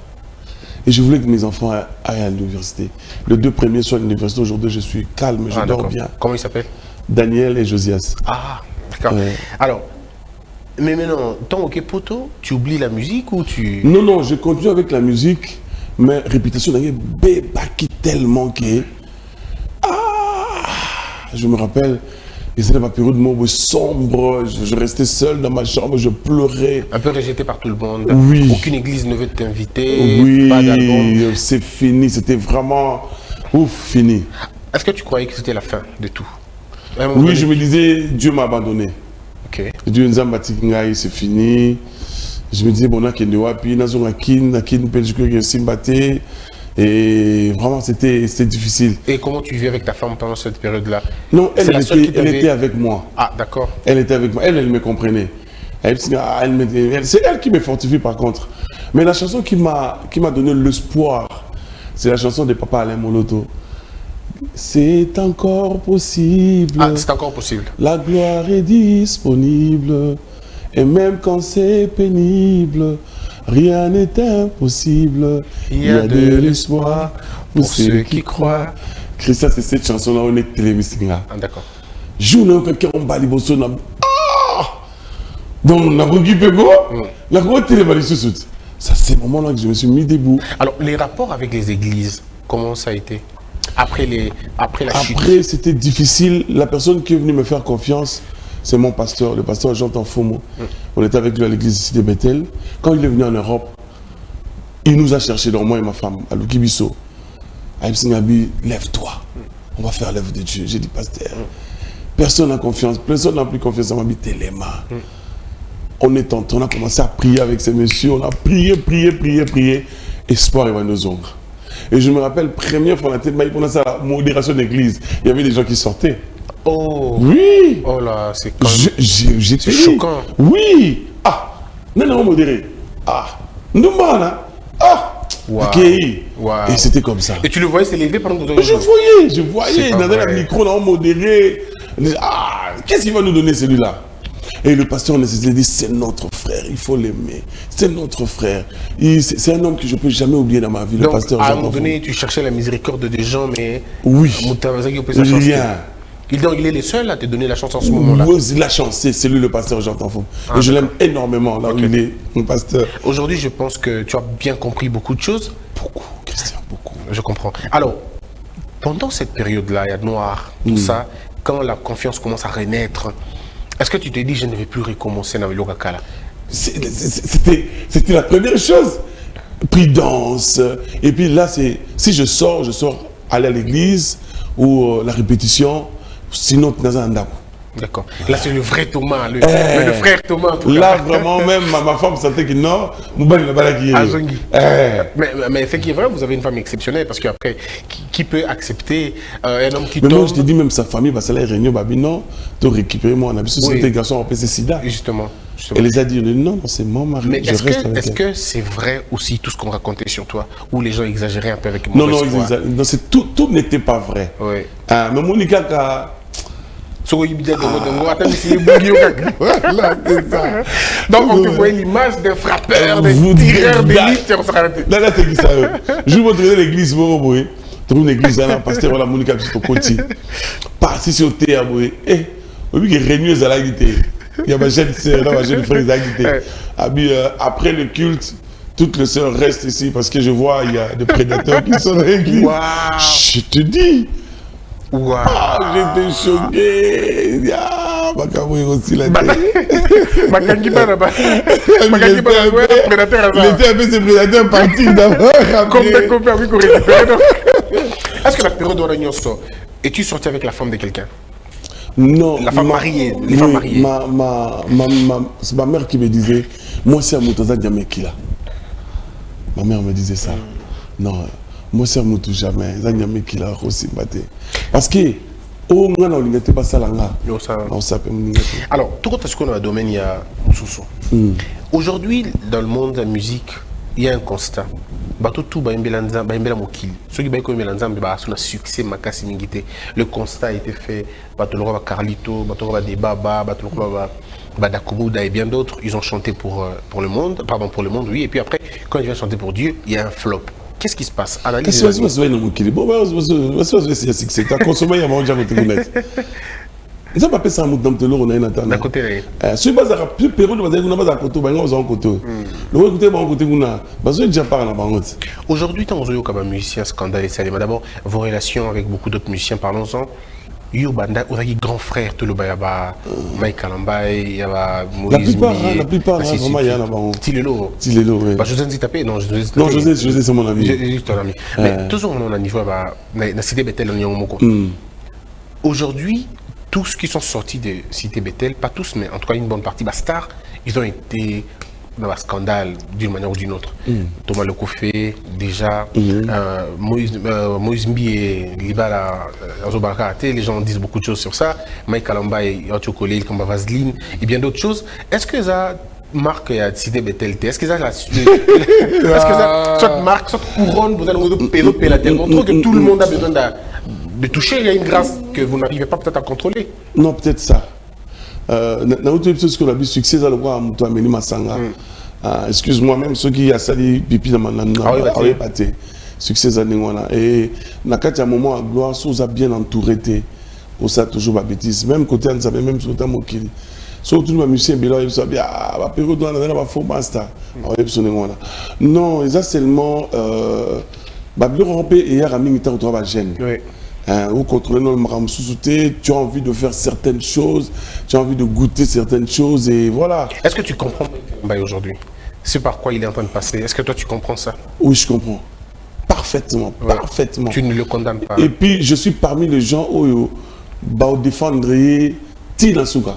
Et je voulais que mes enfants aillent à l'université. Les deux premiers sont à l'université. Aujourd'hui, je suis calme, je dors bien. Comment ils s'appellent? Daniel et Josias. Ah, d'accord. Alors, mais maintenant, tant OK Poto, tu oublies la musique ou tu... Non, je continue avec la musique, mais réputation, qui tellement que... Je me rappelle, c'était ma période sombre, je restais seul dans ma chambre, je pleurais. Un peu rejeté par tout le monde. Oui. Aucune église ne veut t'inviter. Oui, pas d'album. C'est fini, c'était vraiment fini. Est-ce que tu croyais que c'était la fin de tout? Oui, je me disais, Dieu m'a abandonné. Ok. Dieu nous a battu, c'est fini. Je me disais, bon, on a qu'un wapi, on a et vraiment, c'était difficile. Et comment tu vis avec ta femme pendant cette période-là? Non, elle était avec moi. Ah, d'accord. Elle était avec moi. Elle me comprenait. C'est elle qui me fortifie, par contre. Mais la chanson qui m'a donné l'espoir, c'est la chanson de Papa Alain Moloto. C'est encore possible. Ah, c'est encore possible. La gloire est disponible. Et même quand c'est pénible, rien n'est impossible. Il y a de l'espoir pour ceux qui croient. Christian, c'est cette chanson-là, on est télévisé. Ah, d'accord. Joue quelqu'un en bas, donc, on a occupé quoi? La grosse télévision. Ça, c'est le moment-là que je me suis mis debout. Alors, les rapports avec les églises, comment ça a été? Après la chute? Après, c'était difficile. La personne qui est venue me faire confiance, c'est mon pasteur, le pasteur Jean Tanfomo. On était avec lui à l'église ici de Bethel. Quand il est venu en Europe, il nous a cherché, donc moi et ma femme, à Lukibiso. Aïb Singabi, lève-toi. On va faire l'œuvre de Dieu. J'ai dit, pasteur, personne n'a confiance, personne n'a plus confiance en ma vie, les mains. On a commencé à prier avec ces messieurs, on a prié. Espoir, il va nous ouvrir. Et je me rappelle, première fois, pendant sa modération d'église, il y avait des gens qui sortaient. Oh. Oui. Oh là, c'est quand même... C'est choquant. Oui. Ah. Non, modéré. Ah. Noumana. Ah. Wow. Ok. Wow. Et c'était comme ça. Et tu le voyais s'élever pendant que Je voyais. Dans le micro, on modéré. Ah. Qu'est-ce qu'il va nous donner celui-là? Et le pasteur nous a dit, c'est notre frère, il faut l'aimer. C'est notre frère. C'est un homme que je ne peux jamais oublier dans ma vie, donc, le pasteur. À un moment donné, tu cherchais la miséricorde des gens, mais... Oui. Rien. Il est le seul à te donner la chance en ce moment-là. Oui, la chance, c'est lui le pasteur Jean Tanfomo. Et je l'aime énormément, là où il est, mon pasteur. Aujourd'hui, je pense que tu as bien compris beaucoup de choses. Beaucoup, Christian, beaucoup. je comprends. Alors, pendant cette période-là, il y a Noir, tout ça, quand la confiance commence à renaître, est-ce que tu te dis, je ne vais plus recommencer dans le Lokakala? C'était la première chose. Prudence. Et puis là, si je sors aller à l'église ou la répétition, sinon, dans un andako. D'accord. Là, c'est le vrai Thomas, le frère Thomas. En tout cas. Là, vraiment, même ma femme sentait que non, Mouba ne va pas qui Mais ce qui est vrai, vous avez une femme exceptionnelle parce qu'après, qui peut accepter un homme qui mais tombe. moi, je te dis, même sa famille, parce qu'elle est réunie, non, tu récupérer moi, on a vu ce Oui. garçon en PC SIDA. Justement. Elle les a dit, non, c'est mon mari. Mais je reste avec elle. est-ce que c'est vrai aussi tout ce qu'on racontait sur toi, où les gens exagéraient un peu avec moi? Non, tout n'était pas vrai. Oui. Mais Monica, Voilà, c'est ça. Donc on te voyait l'image d'un frappeur, d'un tireur d'élite. Là, c'est qui ça? Je vous montrer l'église, vous voyez. Trouve une église, là, pasteur, voilà, Monica, c'est au côté. Parti sur terre, vous voyez. Eh, vous voyez que Réunion, ça l'a guité. Il y a ma jeune sœur, ma jeune frère, ça l'a guité. Après le culte, toutes les sœurs restent ici parce que je vois, il y a des prédateurs qui sont dans l'église. Je te dis. Wow. J'étais choqué. Ma camouille aussi la tête. Ma kangi pas là-bas. Ma kangi pas là-bas. Laissez un peu ces prédateurs partir d'abord. Est-ce que la période de réunion sort? Es-tu sorti avec la femme de quelqu'un? Non. La femme mariée. Les femmes mariées. C'est ma mère qui me disait, moi c'est un Moutoza Diamekila. Ma mère me disait ça. Non. Moi, c'est un moutou jamais. Parce que, oh, on n'a pas ça là. Alors, tout ce qu'on a dans le domaine, il y a Soussou. Aujourd'hui, dans le monde de la musique, il y a un constat. Le constat a été fait. Carlito, Baba, Badakoumouda et bien d'autres. Ils ont chanté pour le monde. Pardon, pour le monde, oui. Et puis après, quand ils viennent chanter pour Dieu, il y a un flop. Qu'est-ce qui se passe? Analyse. C'est à consommer, il y a déjà côté honnête. Ils ont pas fait ça à Moutam Telo, on a un d'un côté. Si vous avez plus période, vous avez un côté, vous avez un côté. Le côté, vous avez un côté, vous avez déjà parlé à aujourd'hui, quand vous avez comme un musicien scandale et Salima, d'abord, vos relations avec beaucoup d'autres musiciens, parlons-en. Yo banda uragi grand frère tout le bayaba Mike Kalambay il y a Moïse la plupart vraiment il y en a Tilelo oui José Nzitapé non José c'est mon ami José ton ami mais toujours on a niveau na cité Bethel on moko aujourd'hui tous qui sont sortis de cité Bethel pas tous mais en tout cas une bonne partie Bastard ils ont été dans un scandale d'une manière ou d'une autre. Thomas Lekofé, déjà, Moïse Mbi et Libala Azobarkate, les gens disent beaucoup de choses sur ça. Mike Kalamba et Otiokolé, comme Vaseline, et bien d'autres choses. Est-ce que ça marque a décidé Bethel? Est-ce que ça soit marque, soit couronne, vous allez péloper tellement trop que tout le monde a besoin de toucher? Il y a une grâce que vous n'arrivez pas peut-être à contrôler. Non, peut-être ça. Dans autre épisode, ce qu'on a vu succès, ça le voit à Moutoua Meni Masanga. Excuse-moi, même ceux qui a sali pipi dans ma pâté. Succès ça et nakati à moment à gloire, sous a bien entouré pour ça toujours ma bêtise. Même côté on savait même sur ta mokili. Surtout ma musicien Bela il savait ah la période dans la faux master. Non, ils a seulement Babylon rompé et hier à mingi temps toi va gêne. Oui. Ou contrôler nos marams sous-soutés, tu as envie de faire certaines choses, tu as envie de goûter certaines choses et voilà. Est-ce que tu comprends aujourd'hui? C'est par quoi il est en train de passer? Est-ce que toi tu comprends ça? Oui, je comprends. Parfaitement, parfaitement. Tu ne le condamnes pas. Et puis je suis parmi les gens où défendre Tina Souka.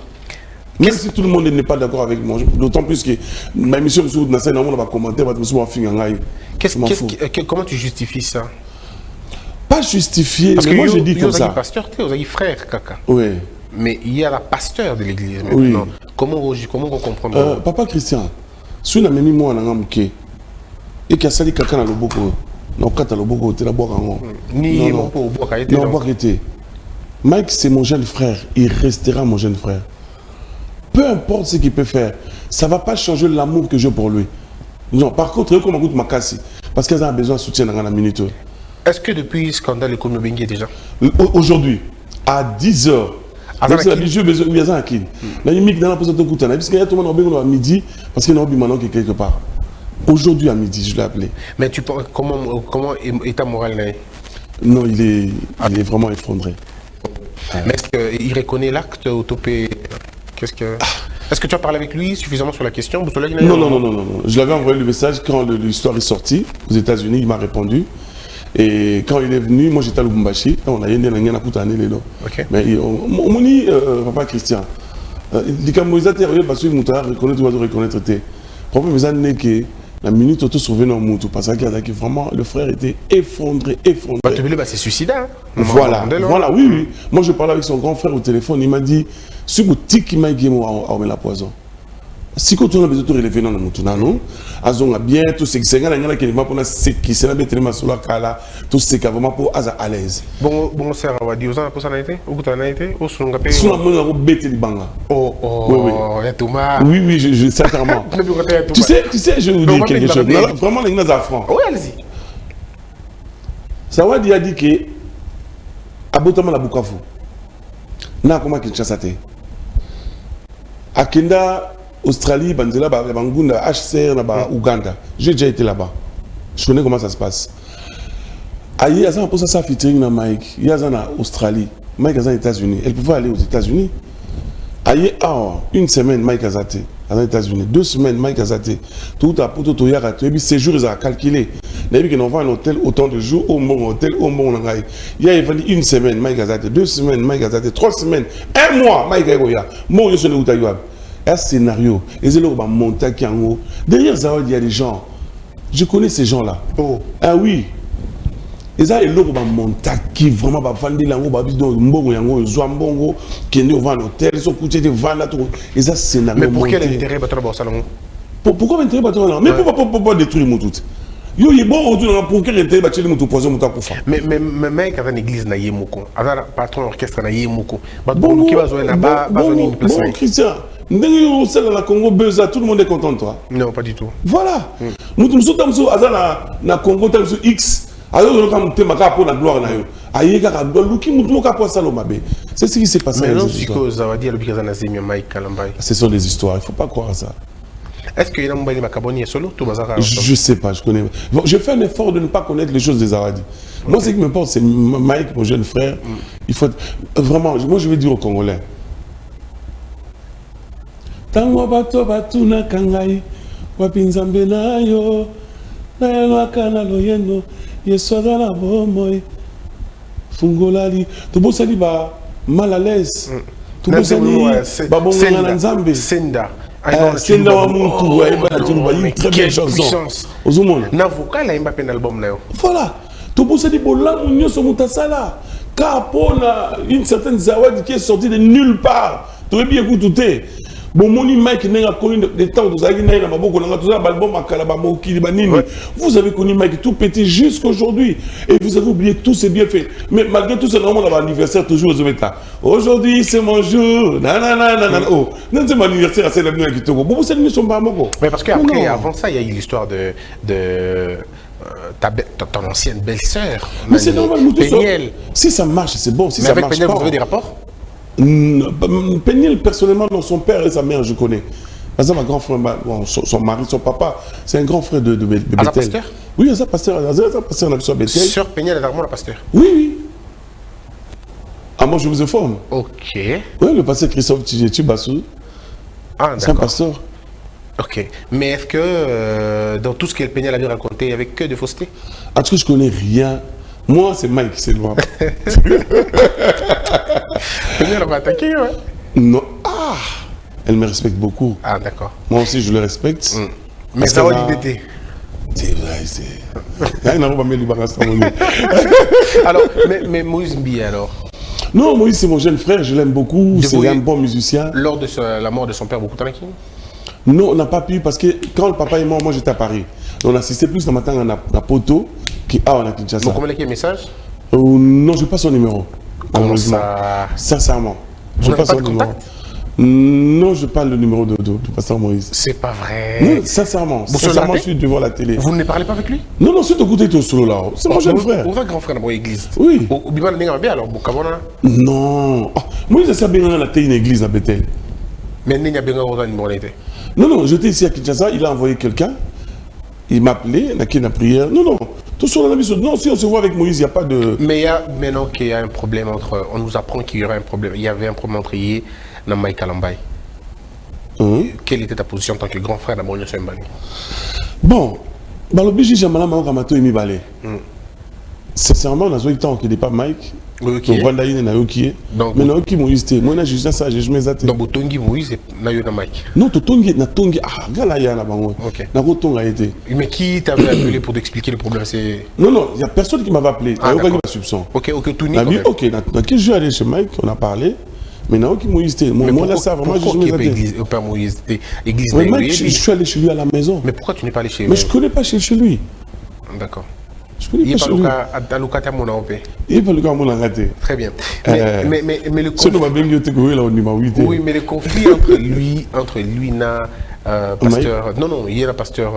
Même si tout le monde n'est pas d'accord avec moi, d'autant plus que ma émission sur Nassa, on va commenter, comment tu justifies ça? Pas justifié, parce mais que moi je dis comme ça. Pasteur, tu es frère, Kaka. Oui. Mais il y a la pasteur de l'église maintenant. Oui. Comment on comprend Papa Christian, si on a mis moi en amouké, et qu'il y a sali Kaka dans le boko, non, Kata le boko, tu es d'abord en ni mon pauvre bois a été. Non, bois été. Mike, c'est mon jeune frère, il restera mon jeune frère. Peu importe ce qu'il peut faire, ça ne va pas changer l'amour que j'ai pour lui. Non, par contre, il y a ma casse, parce qu'elle a besoin de soutien dans la minute. Est-ce que depuis le scandale, le Kono Bengue déjà aujourd'hui, à 10h, parce que il y a un qui. La limite dans la position de Koutana, parce qu'il y a tout le monde à midi, parce qu'il y a un qui quelque part. Aujourd'hui à midi, je l'ai appelé. Mais tu penses, comment état moral là? Non, il est vraiment effondré. Mais est-ce qu'il reconnaît l'acte autopé? Est-ce que tu as parlé avec lui suffisamment sur la question? Non. Je l'avais envoyé le message quand l'histoire est sortie aux États-Unis, il m'a répondu. Et quand il est venu, moi j'étais à Lubumbashi, on a yéné na kuta né lelo. Mais on dit papa Christian, les camoisats terroristes parce que muta reconnaître té. Problème c'est que la minute où tu sauvé dans Moutou parce que vraiment le frère était effondré. C'est suicidaire. Voilà, oui. Moi je parlais avec son grand frère au téléphone, il m'a dit ce boutique qui m'a dit moi la poison. Si quand on a besoin de relever dans le Moutou, non, azon a bien tout ce qui s'est gagné qui va pour ce qui s'est bien ma sur la cala, tout ce qui est vraiment pour à l'aise. Bon c'est à dire aux ans pour ça n'a été ou tu en as été ou sur un sur la monnaie bête de banga. Oui, je sincèrement. Tu sais, je vais vous dire quelque chose. Vraiment les gens à franc. Oui, allez-y. Zawadi a dit que abotama la Bukavu. Na comment qu'il chasse Akenda Australie, Banzela, Bangunda, HCR, Ouganda. J'ai déjà été là-bas. Je connais comment ça se passe. Aïe, il y a ça featuring na Mike. Il y a ça en Australie. Mike est aux États-Unis. Elle pouvait aller aux États-Unis. Aïe, une semaine, Mike a été aux États-Unis. 2 semaines, Mike a été. Tout à pour tout yara. Et puis ces jours, ils ont calculé. Il y a un hôtel autant de jours au bon hôtel au bon nangai. Il y a une semaine, Mike a été. 2 semaines, Mike a été. 3 semaines, 1 mois, Mike a été. Mon je suis là un scénario, et c'est là où on monte qui en haut. Derrière Zawadi, il y a des gens. Je connais ces gens-là. Ah oui. Et ça, il y a un monte qui vraiment va vendre l'ango, va dire mbongo yango, zoambongo, qui est au hôtel, ils sont couchés de vendre tout. Et ça, scénario. Mais pour quel intérêt battre au salon? Pourquoi intérêt battre au salon? Mais pourquoi détruire le tout? Yo yi bon pour quel intérêt battre le tout poison muta kufa. Mais mec à l'église na yemoko, à patron orchestre na yemoko. Bon qui va jouer là-bas, va jouer une place. Bon Christian. Tout le monde est content de toi. Non, pas du tout. Voilà. Nous sommes na Congo X. Alors nous sommes pour la gloire na yo. C'est ce qui s'est passé. Mais non, c'est que Zawadi a le bikazana zemi Mike Kalambay. Ce sont des histoires, il ne faut pas croire à ça. Est-ce qu'il y a un mobile Macaboni solo? Je ne sais pas, je connais. Je fais un effort de ne pas connaître les choses des Zawadi. Moi, ce qui m'importe, c'est Mike, mon jeune frère. Il faut vraiment, moi je vais dire aux Congolais. Tango bato batuna kangai wapinzambe nayo nayelwaka loyeno yesoda la bomoy fungolali tobosali ba mal à l'aise tobosali ba bonga na nzambe senda senda wa muntu ayeba tuba une très belle chanson ozomona na vocal aimba pen album nayo voilà tobosali bolamu nyoso mutasala ka pona une certaine Zawadi qui est sortie de nulle part tu bien écouter. Bon, moni Mike n'a connu des temps où vous avez dit vous avez connu Mike tout petit jusqu'aujourd'hui et vous avez oublié tous ces bienfaits. Mais malgré tout, c'est normalement l'anniversaire toujours aux états. Aujourd'hui, c'est mon jour. Oh, non, c'est mon anniversaire, c'est l'avenir qui te go. Vous savez, nous sommes pas moko. Mais parce qu'après, avant ça, il y a eu l'histoire de ton ancienne belle-sœur. Mais c'est normal, Péniel. Si ça marche, c'est bon. Si mais ça avec marche Péniel, pas, vous avez des rapports? Péniel, personnellement, non, son père et sa mère, je connais. Par exemple, grand frère, son mari, son papa, c'est un grand frère de Bethel. Pasteur? Oui, ça pasteur, on a sur Bethel. Sœur Péniel est vraiment la pasteur? Oui. Ah, moi, je vous informe. Ok. Oui, le pasteur Christophe Tibassou. Ah, c'est un pasteur. Ok. Mais est-ce que dans tout ce que Péniel avait raconté, il n'y avait que de fausseté? En tout cas, je connais rien. Moi, c'est Mike, c'est le vrai. Péniel va attaquer, ouais. Non. Ah, elle me respecte beaucoup. Ah, d'accord. Moi aussi, je le respecte. Mais ça va l'idée. C'est vrai, c'est... Alors, mais Moïse Mbi, alors? Non, Moïse, c'est mon jeune frère, je l'aime beaucoup. C'est un bon musicien. Lors de la mort de son père, beaucoup de temps. Non, on n'a pas pu, parce que quand le papa est mort, moi j'étais à Paris. On assistait plus le matin à Poto, qui a à Kinshasa. Donc, comment est-ce qu'il y a un message? Non, je n'ai pas son numéro. Comment ça? Sincèrement. Je n'ai pas de contact? Non, je parle le numéro de pasteur Moïse. C'est pas vrai. Non, sincèrement. Sincèrement, je suis devant la télé. Vous ne parlez pas avec lui? Non, non, c'est de côté de solo là. C'est mon jeune frère. Vous êtes grand frère dans l'église? Oui. Au Biban, vous avez bien alors, non. Moïse, ça bien dans la télé, une église à Bethel. Mais il n'y a bien un numéro. Non, non, j'étais ici à Kinshasa, il a envoyé quelqu'un. Il m'a appelé, il a qui la prière. Non, non. Tout sur la vie. Non, si on se voit avec Moïse, il n'y a pas de. Mais il y a maintenant qu'il y a un problème entre. On nous apprend qu'il y aurait un problème. Il y avait un problème entre Yé et Mike Kalambay. Quelle était ta position en tant que grand frère d'Amorio Sembani? Bon, l'objet Jamala Maokamato et Mibale. Sincèrement, on a eu le temps qu'il n'est pas Mike. Donc, Vandaïne n'a eu qui. Mais n'a eu qui Moïse. Moi, je suis ça, je me zate. Donc, Tongi Moïse n'a eu Mike. Non, Tongi, n'a Tongi. Ah, Galaya n'a pas moi. N'a pas Tongi a été. Mais qui t'avait appelé pour t'expliquer le problème? Non, non, il n'y a personne qui m'avait appelé. Il n'y a aucun soupçon. Ok, Touni. Ok, dans quel jour aller chez Mike, on a parlé. Mais n'a aucun Moïse. Moi, là, ça, vraiment, je me zate. Au père Moïse, église. Je suis allé chez lui à la maison. Mais pourquoi tu n'es pas allé chez lui? Mais je ne connais pas chez lui. D'accord. Il n'est pas le cas à mon AOP. Il n'est pas le cas à mon AOP. Très bien. Mais le conflit... Oui, mais le conflit entre lui et pasteur... Non, il y a le pasteur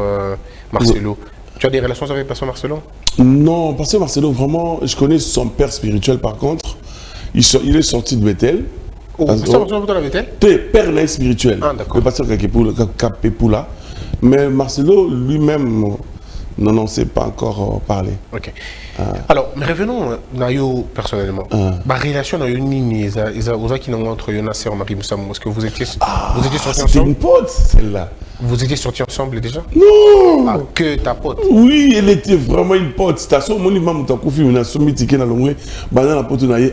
Marcelo. Tu as des relations avec le pasteur Marcelo? Non, pasteur Marcelo, vraiment, je connais son père spirituel par contre. Il est sorti de Bethel. Oh, pasteur Marcelo de Bethel? Père naïf spirituel. Ah, d'accord. Le pasteur Kapepula. Mais Marcelo lui-même... Non, c'est pas encore parlé. Ok. Alors, mais revenons à personnellement. Ma relation dans Nini, qui n'ont entre Jonas et Marie Moussam, est-ce que vous étiez sortis ensemble? C'était une pote, celle-là. Vous étiez sortis ensemble déjà? Non. Ah, que ta pote? Oui, elle était vraiment une pote. C'était son monument, mon takufi, on a soumis ticket dans l'onglet. Banana la pote, on a dit,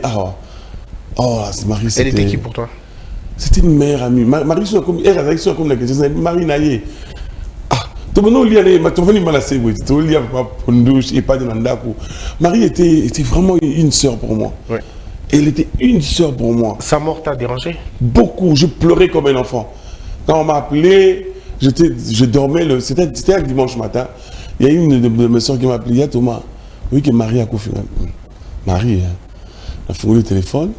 oh, c'est Marie. Elle était qui pour toi? C'était une meilleure amie. Marie, elle a réussi comme la question. Marie Naye. Marie était vraiment une sœur pour moi. Ouais. Elle était une sœur pour moi. Sa mort t'a dérangé? Beaucoup. Je pleurais comme un enfant. Quand on m'a appelé, je dormais. C'était un dimanche matin. Il y a une de mes soeurs qui m'a appelé. Il y a Thomas. Oui, que Marie a confié. Marie, elle a fait le téléphone.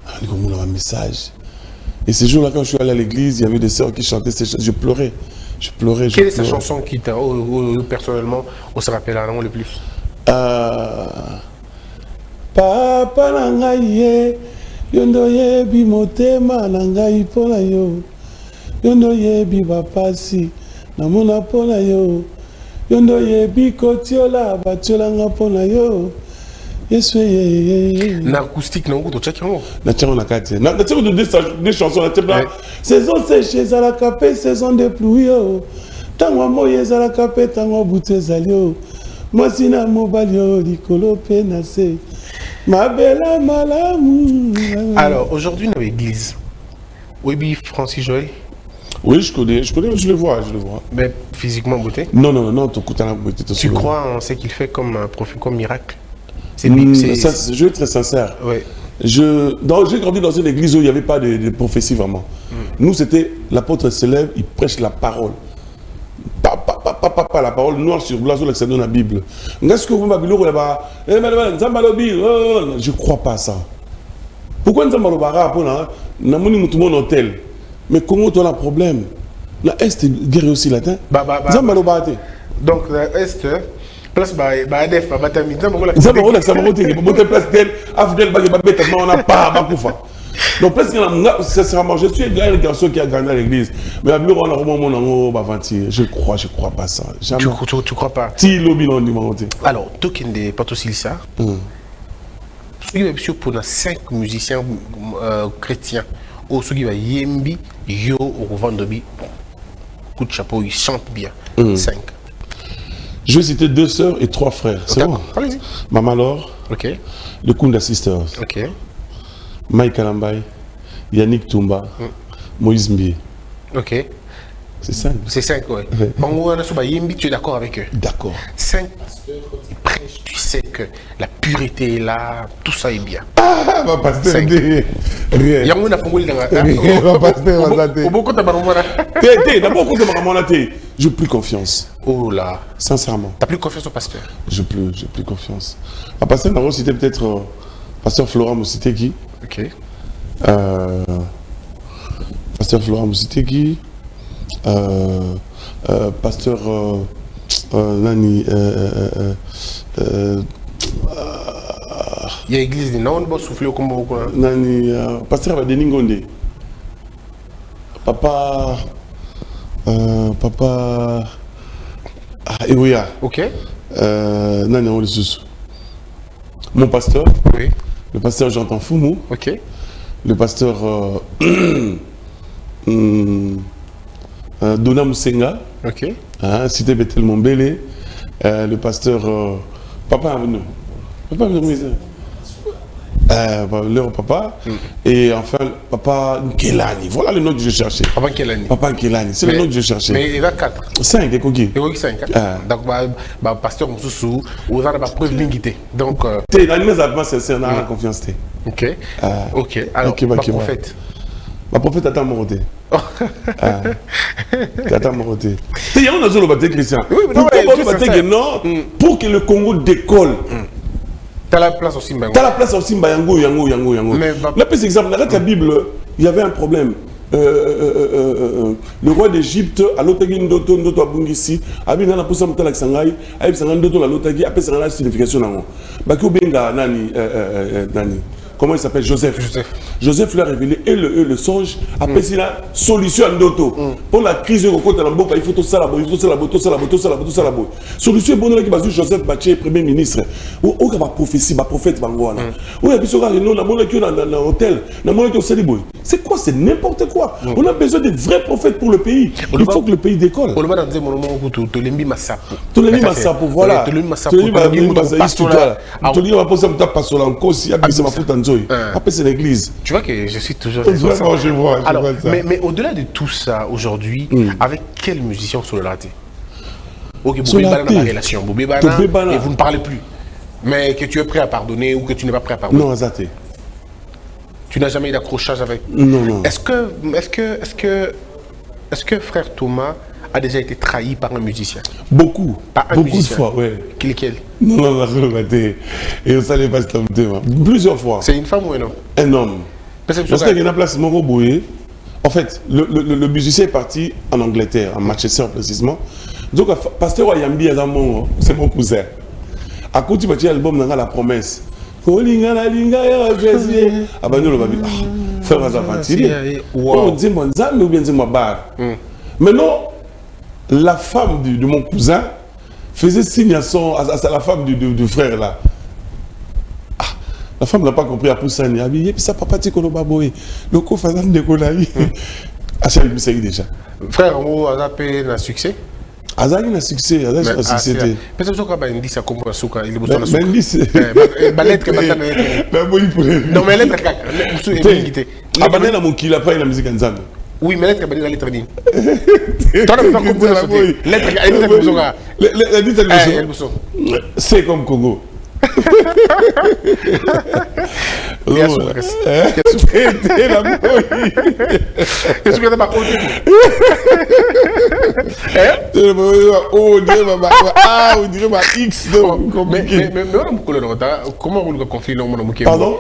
Elle a dit un message. Et ce jour-là, quand je suis allé à l'église, il y avait des sœurs qui chantaient ces chansons. Je pleurais. Quelle est sa chanson qui t'a, personnellement, on se rappelle le plus? Papa nangaye, yondo yebi motema nangayi pola yo, yondo yebi bapasi, namona pola yo, yondo yebi kotiola batiola pola yo. Na acoustique, non, tu check en haut. Na tiens on a quatre. Na tiens des chansons na tiens. Saison séchée à la capée, saison de pluie. Tango moye à la capée, tango bouté zalio. Moi sina mobalio likolo penase. Ma belle malamu. Alors aujourd'hui dans l'église, oui, Francis Joël. Oui, je connais, je le vois. Mais physiquement beauté? Non, ton coup t'as la beauté. Tu crois en ce qu'il fait comme profil, comme miracle? Je vais être très sincère. Oui. J'ai grandi dans une église où il n'y avait pas de prophétie vraiment. Nous, c'était l'apôtre se lève, il prêche la parole. La parole noire sur blanc sur l'excédent de la Bible. Est-ce que vous m'avez dit là-bas? Je ne crois pas à ça. Pourquoi nous avons un hôtel? Mais comment tu as un problème? La Est est guerre aussi latin. Donc la Est. Place Badef, Batami, donc, sincèrement, je suis un garçon qui a gagné à l'église. Mais à bureau, on a vraiment je crois pas ça. Tu crois pas? Alors, token de Patosilissa, pour 5 musiciens chrétiens, au Sugi Yembi, Yo, au Vandobi, coup de chapeau, ils chantent bien. 5. Je vais citer 2 sœurs et 3 frères. C'est bon? Allez-y. Maman Laure, le Kunda Sisters, Mike Kalambay, Yannick Toumba, Moïse Mbie. Ok. C'est 5. C'est 5, oui. Tu es d'accord avec eux? D'accord. 5 pasteurs, ils prêchent, tu sais que la pureté est là, tout ça est bien. Ah, ma pasteur, rien. Il y a un peu de j'ai plus confiance. Oh là. Sincèrement. T'as plus confiance au pasteur? J'ai plus confiance. À pasteur, on c'était peut-être pasteur Flora Moussitegui. Ok. Pasteur Flora Moussitegui. Pasteur Nani. Il y a l'église de Naon, bon souffler au combat. Nani. Pasteur Vadeni Ngonde. Papa. Ah, et oui, Ok. Non, mon pasteur. Oui. Le pasteur J'entends Foumou. Ok. Le pasteur Dona Moussenga. Ok. Cité Bethel Mombele. Le pasteur Papa Avenu. Papa Avenu, leur papa. Et enfin, Papa Nkelani. Voilà le nom que je cherchais. Papa Nkelani. Papa Nkelani, c'est le nom que je cherchais. Mais il y a 4. 5, et Kogi. Il y a 5. Donc, pasteur Moussoussou, vous avez la preuve d'ingité. Donc, t'es dans les albums sincères, on a confiance. Ok. Ok. Alors, ma prophète. Ma prophète attend mon côté. Attends mon côté. Il y a un azolo bâté Christian. Pour que le Congo décolle. T'as la place aussi, T'as la place aussi, Yango. Là, par exemple, dans la Bible, il y avait un problème. Le roi d'Égypte, à l'Otagi Ndoto Abungisi, Abina na Poussa Mutala Sangai, Abisanga Ndoto la l'Otagi, après ça a la signification. Bako Benga Nani. Comment il s'appelle? Joseph lui a révélé et le songe. Après, c'est la solution à Ndoto. Pour la crise de Rokota Namboka, il faut tout ça là-bas, il faut tout ça là-bas. Solution est bonne qui basé Joseph Baché, premier ministre. Où il y a prophétie, prophète Bangoana. Où il y a besoin de nous, dans l'hôtel, dans l'hôtel Saliboy. C'est quoi? C'est n'importe quoi. On a besoin de vrais prophètes pour le pays. Il faut que le pays décolle. On va dire mon nom, Tolembi Massapo. Tolembi Massapo, voilà. Tolembi Massapo, après, c'est l'église. Tu vois que je suis toujours... Vraiment, je vois. Alors, mais au-delà de tout ça, aujourd'hui, avec quel musicien sur le raté? Ok, vous avez une relation, et vous ne parlez plus. Mais que tu es prêt à pardonner ou que tu n'es pas prêt à pardonner? Non, Azaté. Tu n'as jamais eu d'accrochage avec... Non. Est-ce que frère Thomas a déjà été trahi par un musicien? Beaucoup. Par un Beaucoup musicien. de fois, oui. Lequel? Non, et ça n'est pas plusieurs fois. C'est une femme ou un homme? Un homme. Parce qu'il y a une place Moroboué. En fait, le musicien est parti en Angleterre, en Manchester précisément. Donc, pasteur Ayambi, c'est mon cousin. À côté de l'album, on a La Promesse. Frère maintenant, la femme de mon cousin faisait signe à la femme du frère là. La femme n'a pas compris à Poussani. Elle dit, ça papa tu connais pas boy. Le coup faisant de Kolaï. Achal Bissai déjà. Frère, on a un succès. Azali a succès, Azali a succès. Peut-être que ça dit ça comme Suka, il est besoin de Suka. Balette que non mais lettre caca. Abandonne la monkey la pas la musique ensemble. Oui, mais lettre la lettre ni. Toi tu vas comprendre ça. Lettre elle c'est comme Congo. Qu'est-ce que tu as compris? On dirait ma X. Mais comment on le conflit? Pardon?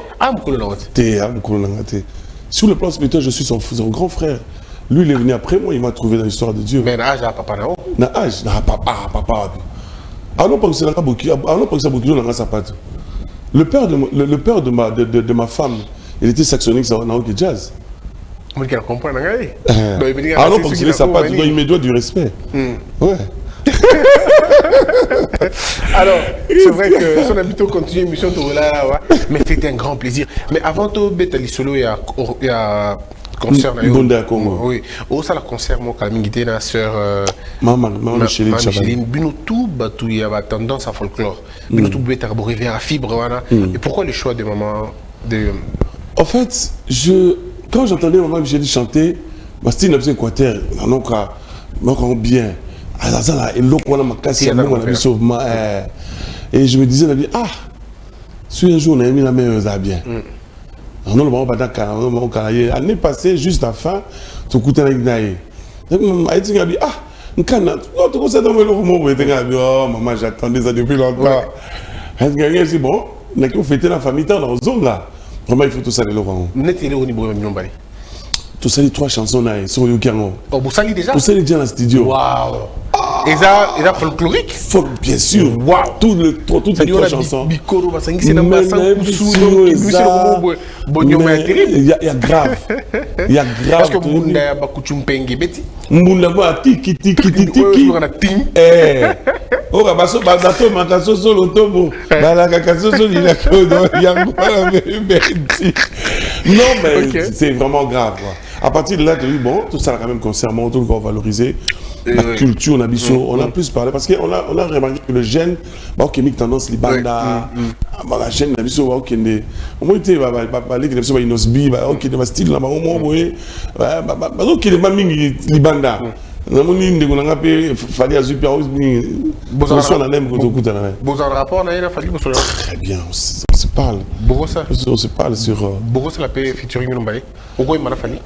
Sur le plan spirituel, je suis son grand frère. Lui, il est venu après moi, il m'a trouvé dans l'histoire de Dieu. Mais l'âge à papa, non? L'âge, papa. Alors, pour que ça n'a pas le père de ma femme, il était saxonique, ça n'a aucun jazz. Mais il comprend, alors, pour que ça pas, il me doit du respect. Ouais. Alors, c'est vrai que son habitude continue l'émission de là, mais c'était un grand plaisir. Mais avant tout, Betali Solo, il y a concert oui. Au ça la concert moi quand même na sœur maman Micheline Binotou batu il y a tendance à folklore. Binotou beta revient à fibre voilà. Et pourquoi le choix de maman de En fait, quand j'entendais maman Micheline chanter, ma style n'a pas équateur, donc bien. Et je me disais si un jour on a mis la main ça bien. L'année passée, juste à la fin, tu coûtes un ignaï. Maman, j'attendais ça depuis longtemps. Elle dit, bon, on a fêté la famille dans la zone là. Vraiment, il faut tout ça les Laurent. Tout ça les 3 chansons sur le Kiango. Oh, vous savez déjà? Vous savez déjà dans le studio. Waouh! Et ça folklorique? Folk, bien sûr. Waouh! Toutes les 3 chansons. Il y a grave. Il y a grave. Est-ce que vous avez Bakuchumpenge Betty? Mbunda ba tiki tiki tiki. Eh. Oh baso badato makaso solo tobo. Bala kakaso solo il a que yango la merci. Non mais c'est vraiment grave quoi. À partir de là tu dis bon tout ça quand même concernant tout qu'on valoriser la culture on a biso on a plus parlé parce que on a remarqué que le jeune bah OK mic tendance libanda la jeune na biso bah OK ne au moins tu va les que biso ba inosbi bah OK de style là bah au moins boye bah OK les mamingi libanda namoni ndeko nanga pe fali azupia bozo na nem ko tokuta na bozo rapport na ina fali bozo très bien on se parle on se parle sur bozo la paix featuring Mbaye pourquoi il m'a fali.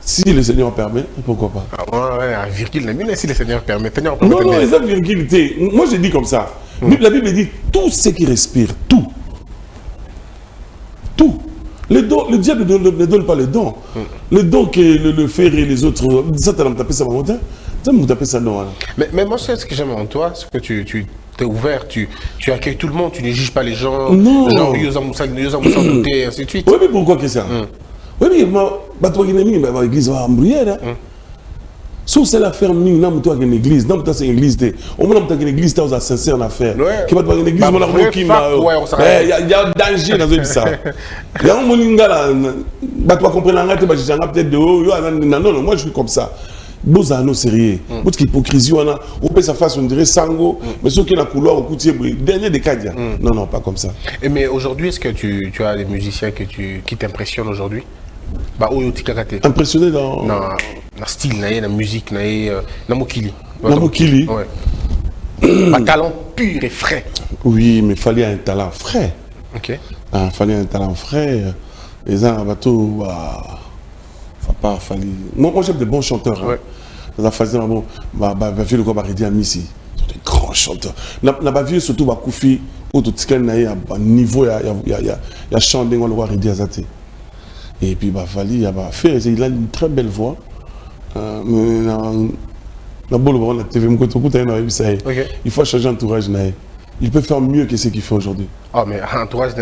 Si le Seigneur permet, pourquoi pas? Ah ouais, un virgule, mais si le Seigneur permet. Non, non, les virgule, moi je dis comme ça. La Bible dit tout ce qui respire, tout. Tout. Les dons, le diable ne donne pas les dons. Les dons que le fer et les autres, ça tu as tapé ça mon ça me tapé ça non. Mais moi, c'est ce que j'aime en toi, c'est que tu es ouvert, tu accueilles tout le monde, tu ne juges pas les gens. Non. Genre, Yosa Moussa, et ainsi de suite. Oui, mais pourquoi que ça? Oui, mais moi, l'église va embrouiller. Sauf c'est l'affaire mine, non, toi, une église, non, toi, c'est une église. Au moins, tu as une église, tu as sincère en affaire. Qui va te une église, on a il y a danger dans ça. Il y a un monde qui va comprendre, peut-être de haut, non, moi, je suis comme ça. Boza non sérieux. Votre hypocrisie, on peut sa face, on dirait sango, mais ceux qui ont la couleur, au côté, dernier des cas. Non, non, pas comme ça. Mais aujourd'hui, est-ce que tu as des musiciens qui t'impressionnent aujourd'hui? Bah, impressionné dans le style, dans la musique, dans Mokili. Mokili. Ouais. Un talent pur et frais. Oui, mais il fallait un talent frais. Ok. Il fallait un talent frais. Les uns, bateau, pas fallait. Moi j'aime des bons chanteurs. Ouais. Ça faisait bon. Vu le quoi à Missy. Des grands chanteurs. N'a pas vu surtout Koufi ou tout ce qu'il y a niveau il y a chanté on le voit Ridi Azate. Et puis Fali il a une très belle voix. Il faut changer d'entourage. Il peut faire mieux que ce qu'il fait aujourd'hui. Ah mais entourage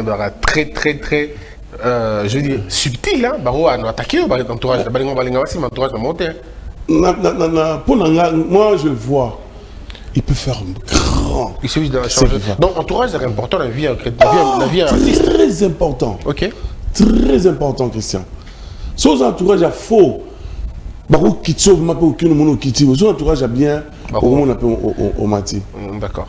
très très très je dis subtil hein. Baro a attaqué entourage entourage de monter. Moi je vois. Il peut faire grand. Il suffit de changer. Donc entourage c'est important dans la vie artiste. Très important. OK. Très important, Christian. Son entourage a faux. Baro qui sauve ma peu aucun monde qui tire. Son entourage a bien. Au monde appelle au mati. D'accord.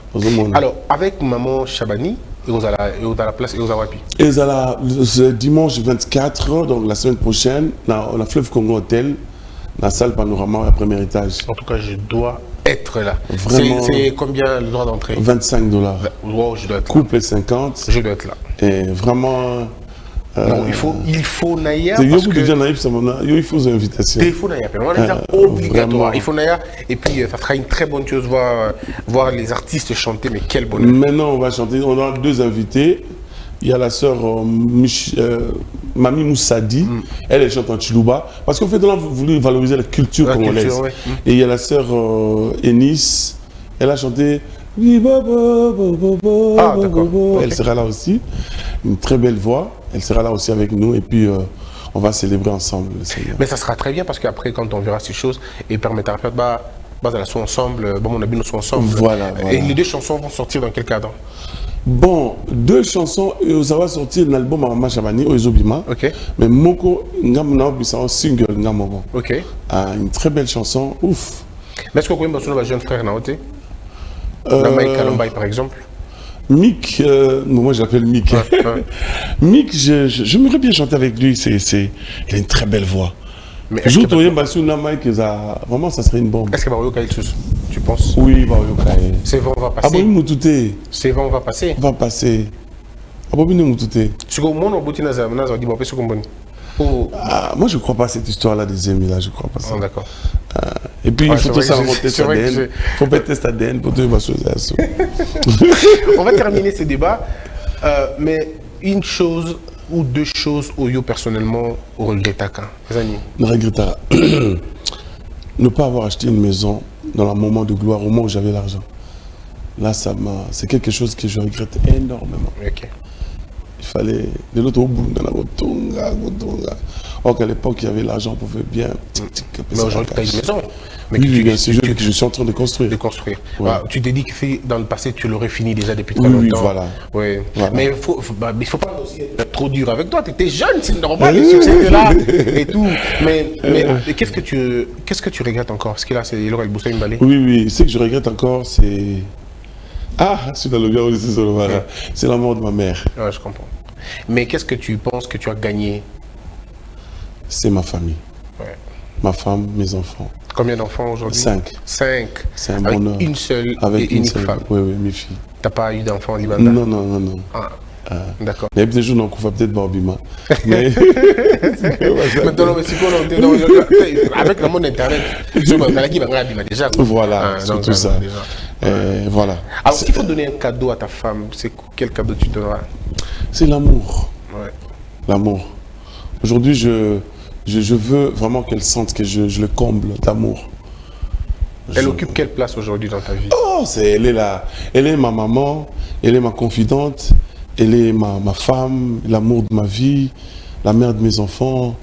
Alors avec maman Chabani, et vous allez la place et vous allez wapi. Et le dimanche 24, donc la semaine prochaine, dans la Fleuve Congo Hotel, dans la salle Panorama, à premier étage. En tout cas, je dois être là. Vraiment. C'est combien le droit d'entrée? $25. Wow, je dois être Couple 50. Je dois être là. Et vraiment. Non, il faut naïa. Il faut une invitation. Il faut naïa. On est obligatoire. Il faut naïa. Et puis, ça sera une très bonne chose voir les artistes chanter. Mais quel bonheur. Maintenant, on va chanter. On a deux invités. Il y a la sœur Mami Moussadi. Elle chante en Chiluba. Parce qu'en fait, on a voulu valoriser la culture congolaise. Ouais. Et il y a la sœur Enis. Elle a chanté. Ah, d'accord. Elle sera là aussi. Une très belle voix. Elle sera là aussi avec nous et puis on va célébrer ensemble le Seigneur. Mais ça sera très bien parce qu'après, quand on verra ces choses, et permettra de faire la son ensemble, mon habit nous sont ensemble. Voilà. Et les deux chansons vont sortir dans quel cadre? Bon, deux chansons, ça va sortir dans l'album Mama Chabani, Oezobima. Ok. Mais Moko, c'est un single. Ok. Une très belle chanson, ouf. Mais est-ce que vous pouvez me jeune frère Naoté Namaï Kalombaï par exemple? Mick, moi j'appelle Mick. Mick, j'aimerais bien chanter avec lui, il a une très belle voix. Mais vraiment ça serait une bombe. Est-ce que Baroyoka tu penses? Oui, Baroyoka. C'est bon, on va passer. C'est bon, on va passer. On va passer. Moi je crois pas à cette histoire-là des amis là, je crois pas ça. Oh, d'accord. Et puis il faut tout ça test ADN. Il faut faire test ADN pour tout ça. On va terminer ce débat, mais une chose ou deux choses où yo personnellement regrettaka. Ne regretta. Ne pas avoir acheté une maison dans le moment de gloire, au moment où j'avais l'argent. Là, c'est quelque chose que je regrette énormément. Ok. Il fallait de l'autre bout, or qu'à l'époque, il y avait l'argent, on pouvait bien. Mais aujourd'hui, tu as une maison. Mais Oui, bien sûr, que je suis en train de construire. Ouais. Ah, tu t'es dit que dans le passé, tu l'aurais fini déjà depuis très Oui, longtemps. voilà. Oui. Voilà. Mais il ne faut pas aussi être trop dur avec toi. Tu étais jeune, c'est normal, le succès est là et tout. Mais qu'est-ce que tu regrettes encore? Parce que là, il aurait le boussin une balai. Oui, ce que je regrette encore, c'est... Ah, c'est dans le bien aussi, c'est la mort de ma mère. Ouais, je comprends. Mais qu'est-ce que tu penses que tu as gagné? C'est ma famille. Ouais. Ma femme, mes enfants. Combien d'enfants aujourd'hui? 5. 5. C'est un avec bonheur. Une seule Avec et une unique seule femme. Oui, mes filles. T'as pas eu d'enfant au Libanda? Non. Ah, d'accord. Mais peut-être on va peut-être Barbima. Mais Maintenant, avec le monde internet, déjà. voilà, c'est tout ça. Voilà. Alors, s'il faut donner un cadeau à ta femme, c'est quel cadeau tu donneras? C'est l'amour. Ouais. L'amour. Aujourd'hui, je veux vraiment qu'elle sente que je le comble d'amour. Elle occupe quelle place aujourd'hui dans ta vie? Oh, elle est là. Elle est ma maman, elle est ma confidente, elle est ma femme, l'amour de ma vie, la mère de mes enfants.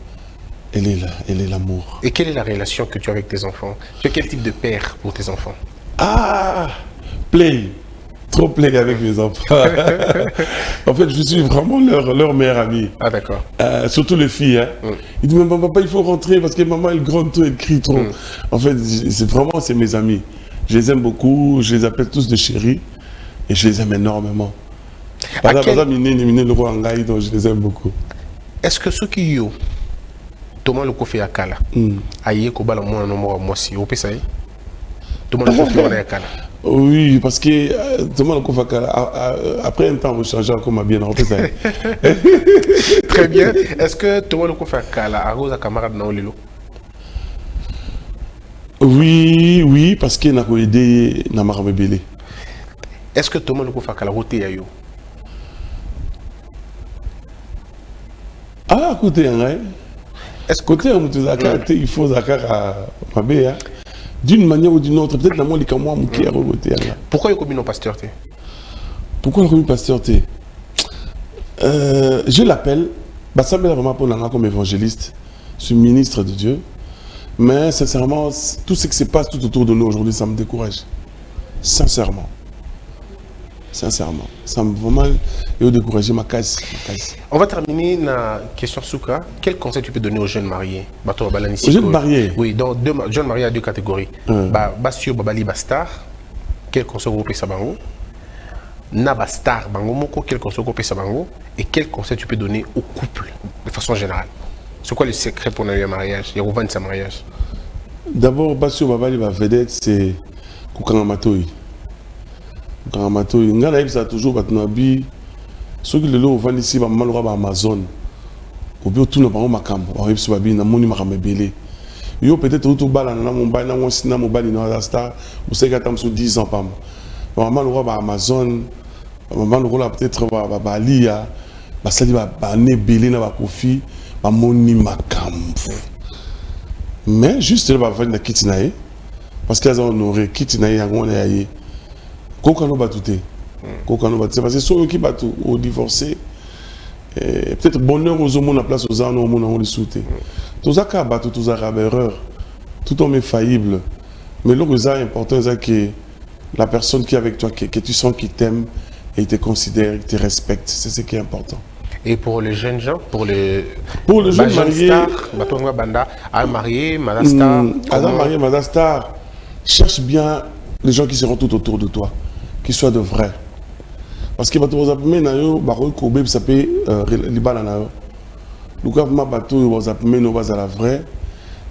Elle est là, elle est l'amour. Et quelle est la relation que tu as avec tes enfants? Tu es quel type de père pour tes enfants? Ah, play. Trop play avec mes enfants. En fait, je suis vraiment leur meilleur ami. Ah, d'accord. Surtout les filles. Hein. Ils disent, mais papa, il faut rentrer parce que maman, elle gronde trop, elle crie trop. En fait, c'est mes amis. Je les aime beaucoup, je les appelle tous de chéris et je les aime énormément. Par exemple, le roi Angaï, donc je les aime beaucoup. Est-ce que ceux qui ont Thomas le Kofi Akala, aïe, Kobala, moi, moi, si, au PSA, Thomas le Kofi Akala. Oui, parce que Thomas le Kofi Akala, après un temps, on change comme bien en PSA. Très bien. Est-ce que Thomas le Kofi Akala a un camarade dans Lilo? Oui, parce qu'il n'a pas aidé Namara Bébélé. Est-ce que Thomas le Kofi Akala a roté Yayo? Ah, écoutez, est-ce que il faut Zakar à Mabé, d'une manière ou d'une autre, peut-être dans mon cas, moi, qui a revoté. Pourquoi il y a commis non pasteur? Pourquoi il y a commis pasteur? Je l'appelle, ça me vraiment pour l'anglais comme évangéliste, je suis ministre de Dieu, mais sincèrement, tout ce qui se passe tout autour de nous aujourd'hui, ça me décourage. Sincèrement. Sincèrement. Ça me vraiment découragé ma case. On va terminer la question Souka. Quel conseil tu peux donner aux jeunes mariés? Aux jeunes mariés? Oui, donc jeunes mariés à deux catégories. Basio Babali Bastar, quel conseil vous pouvez sabango? Nabastar Bangomoko, quel conseil vous pouvez sabango? Et quel conseil tu peux donner au couple de façon générale? C'est quoi le secret pour un mariage? Il y a un sa mariage. D'abord, Basio Babali va vedette, c'est Koukangamatoi. Koukangamatoi, ça toujours Batnabi. Ceux qui le lot vendent ici, malheureusement Amazon. Au bureau tout le monde macam. On arrive sur Babi, na moni macamebele. Yo peut-être autour bala na mon bail na mon cinéma mobile na star. Vous savez qu'attendre sur 10 ans pam. Malheureusement Amazon. Malheureusement peut-être Bali ya. Basali ba ne belé na ba kofi. Ba moni macam. Mais juste là ba vendre na kitinae. Parce qu'ils ont honoré kitinae yango na yaye. Kokano batouté. Parce que ceux qui battent au divorcé, peut-être bonheur aux hommes, la place aux hommes, on les soutient. Tous les cas battent, tous les erreurs, tout homme est faillible. Mais le plus important, c'est que la personne qui est avec toi, que tu sens qu'il t'aime et te considère, qu'il te respecte, c'est ce qui est important. Et pour les jeunes gens, pour les jeunes mariés, Banda, à marier, Madastar, marier, Madastar, cherche bien les gens qui seront tout autour de toi, qui soient de vrais. Parce que bateau zapme na yo bako ko beb sapé libala na yo. Luka ma bateau zapme no bazala vrai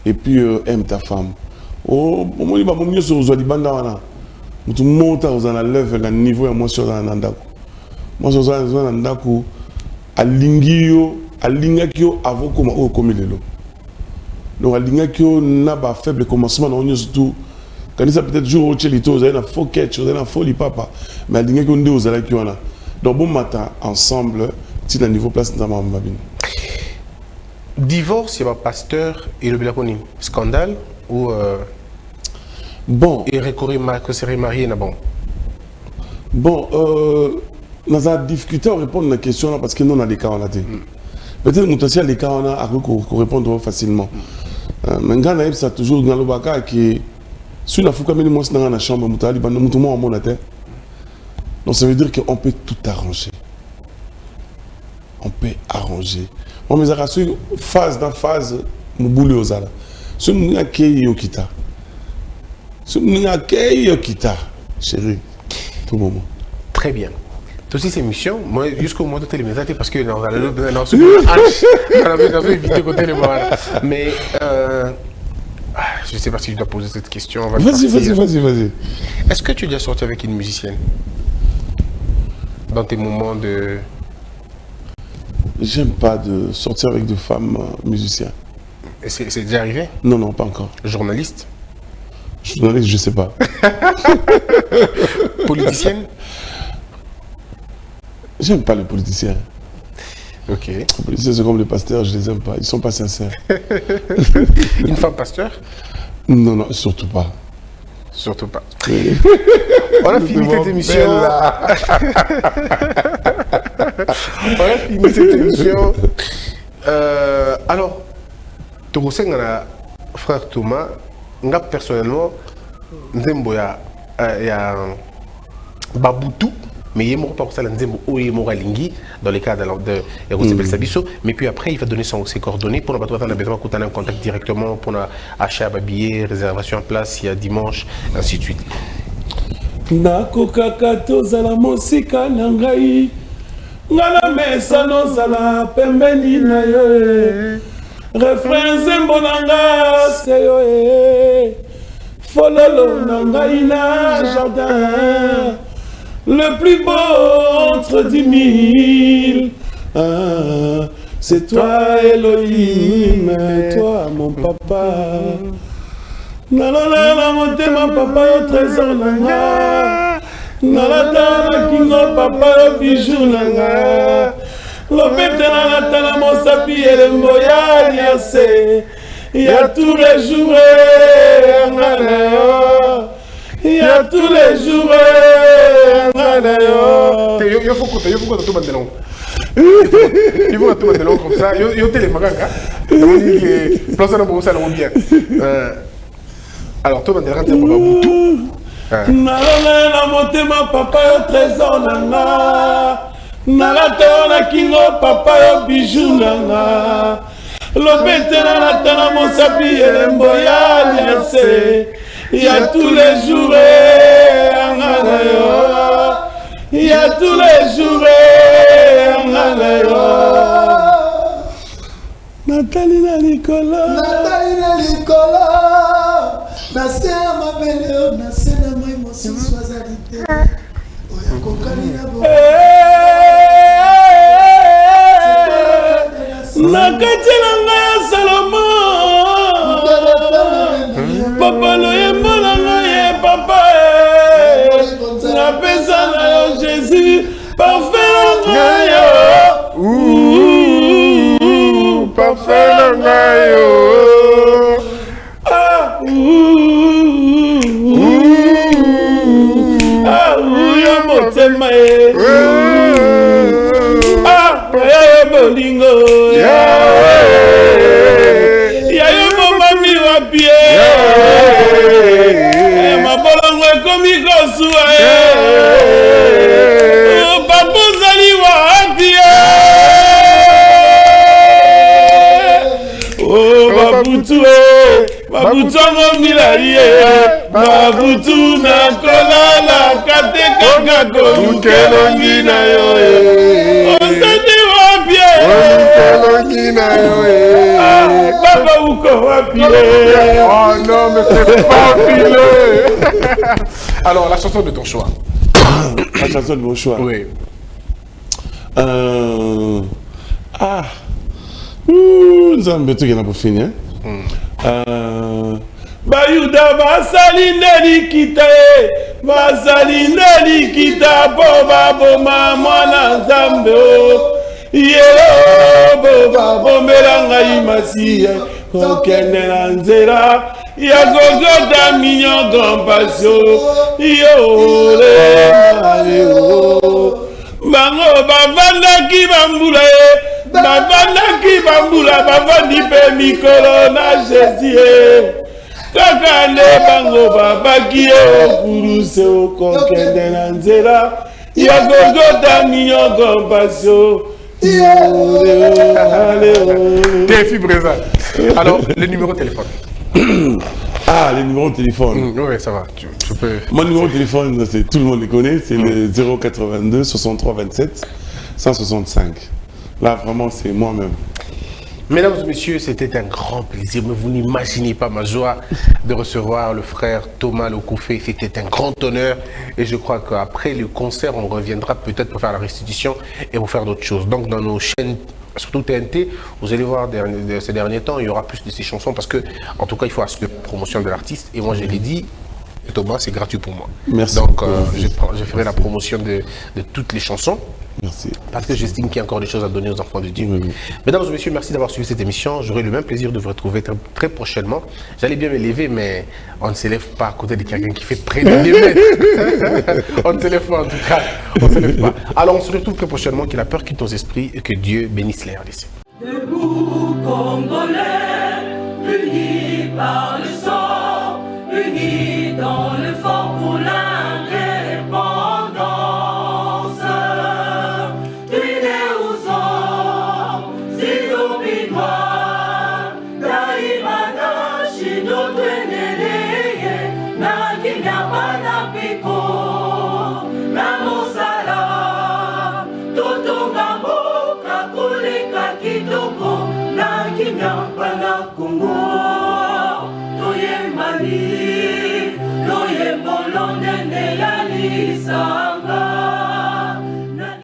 et puis aime ta femme. Oh mo li ba mo nyoso zo libanda wana. Mutu mota ozana level na niveau ya mwasi ozana ndako. Mwasi ozana ndako alingi yo alingaki yo avant koma o komi lelo. Donc alingaki yo na ba faible commencement na nyoso tout. Quand ça peut-être jour au chelito, vous avez un faux catch, vous avez un faux papa, mais à l'ingé qu'on dit aux alaki wana. Donc bon matin ensemble, si le niveau place dans ma mabine. Divorce, il y a un pasteur et le bilaconim. Scandale ou bon. Et recourir que serait marié na bon. Bon, Nous avons difficulté à répondre à la question là parce que nous on a des cas en latin. Peut-être que nous avons des cas on a répondre facilement. Mais quand on a toujours dans le baka qui si la fouka mais moi dans la chambre nous avons dit tout le monde en mon terre. Donc ça veut dire qu'on peut tout arranger. On peut arranger. Moi mais ça phase dans phase nous boulot aux ala. Si nous accueillons Yokita. Si nous accueillons Yokita, chérie, tout moment. Très bien. Aussi ces missions, moi jusqu'au moment de télémétrie parce que on a évité côté les morales. Mais je ne sais pas si je dois poser cette question. Vas-y. Est-ce que tu es déjà sorti avec une musicienne dans tes moments de... J'aime pas de sortir avec des femmes musiciens. C'est déjà arrivé? Non, pas encore. Journaliste? Journaliste, je sais pas. Politicienne? J'aime pas les politiciens. Ok. Les politiciens, c'est comme les pasteurs, je les aime pas. Ils sont pas sincères. Une femme pasteur? Non, surtout pas. Surtout pas. On a fini cette émission. On a fini cette émission. Alors, tu sais que frère Thomas, moi personnellement, il y a Baboutou. Mais il est pas pour ça dans les cas de Sabiso. Mais puis après, il va donner ses coordonnées pour nous avoir un contact directement pour achat à billets, réservation en place, il y a dimanche, ainsi de suite. Nakokaka tozala mosika na ngai ngana mesa nozala pembeni na yo refrain zembo na nga se yo fololo na ngai na jardin. Le plus beau entre 10 000, c'est toi Elohim, toi mon papa. Nalala motema papa yo trésor nanga, nalata kingo papa yo bijou nanga. Lopete nalata mosapi elembo ya liase, ya tous les jours ngana. Il y a tous les jours. Il faut que tu mandes il faut que tu mandes comme ça. Il y a des magagas. Bien. Alors, tu mandes papa Nalala motema papa yo trésor nanga. Nalata na kingo papa yo bijou nanga. Lopete nalata mosapi elembo ya liase. Il y a tous les jours, il y a tous les jours, Nathalie Nicolas, Nassé ma belle, Nassé ma émotion soisalité. Nakati Salomon, Papa le papa, la personne Jésus, parfait parfait Babutongo milaye, babutu na kolala kateka kolukelo na yo. Osati wapie, kolukelo na yo. Baba uko wapie. Oh non, mais c'est fabuleux. Alors, la chanson de ton choix. La chanson de mon choix. Oui. Nous avons un truc qui n'a pas fini. Bayuda basali nelikita basali nelikita boba boma mwana nzambe yelo boba bomelanga imasiya kokende na nzela ya gogota minyo grand passion yole mayo Bango bavandaki bambula e bavandaki bambula bavandi pe mikolo na Jésus e kaka nde bango babaki e okuruse okokende na nzela ya Golgotha minyoko pasio. TFI Brésil. Alors, le numéro de téléphone. Ah, le numéro de téléphone. Oui, ça va. Tu peux... Mon numéro de téléphone, tout le monde le connaît, c'est le 082 63 27 165. Là, vraiment, c'est moi-même. Mesdames et messieurs, c'était un grand plaisir. Mais vous n'imaginez pas ma joie de recevoir le frère Thomas Lokouffé. C'était un grand honneur. Et je crois qu'après le concert, on reviendra peut-être pour faire la restitution et pour faire d'autres choses. Donc, dans nos chaînes, surtout TNT, vous allez voir ces derniers temps, il y aura plus de ces chansons parce que, en tout cas, il faut assurer la promotion de l'artiste. Et moi, je l'ai dit, Thomas, c'est gratuit pour moi. Merci. Donc, je ferai la promotion de toutes les chansons. Merci. Parce que j'estime qu'il y a encore des choses à donner aux enfants de Dieu. Oui. Mesdames et messieurs, merci d'avoir suivi cette émission. J'aurai le même plaisir de vous retrouver très prochainement. J'allais bien me lever, mais on ne s'élève pas à côté de quelqu'un qui fait près de 2 mètres. On ne s'élève pas en tout cas. On ne s'élève pas. Alors on se retrouve très prochainement. Que la peur quitte nos esprits et que Dieu bénisse les RDC. Debout, Congolais, unis par le sang, unis dans le fort pour l'indépendance. Daimana shindo tweneleye na kinyabana piko.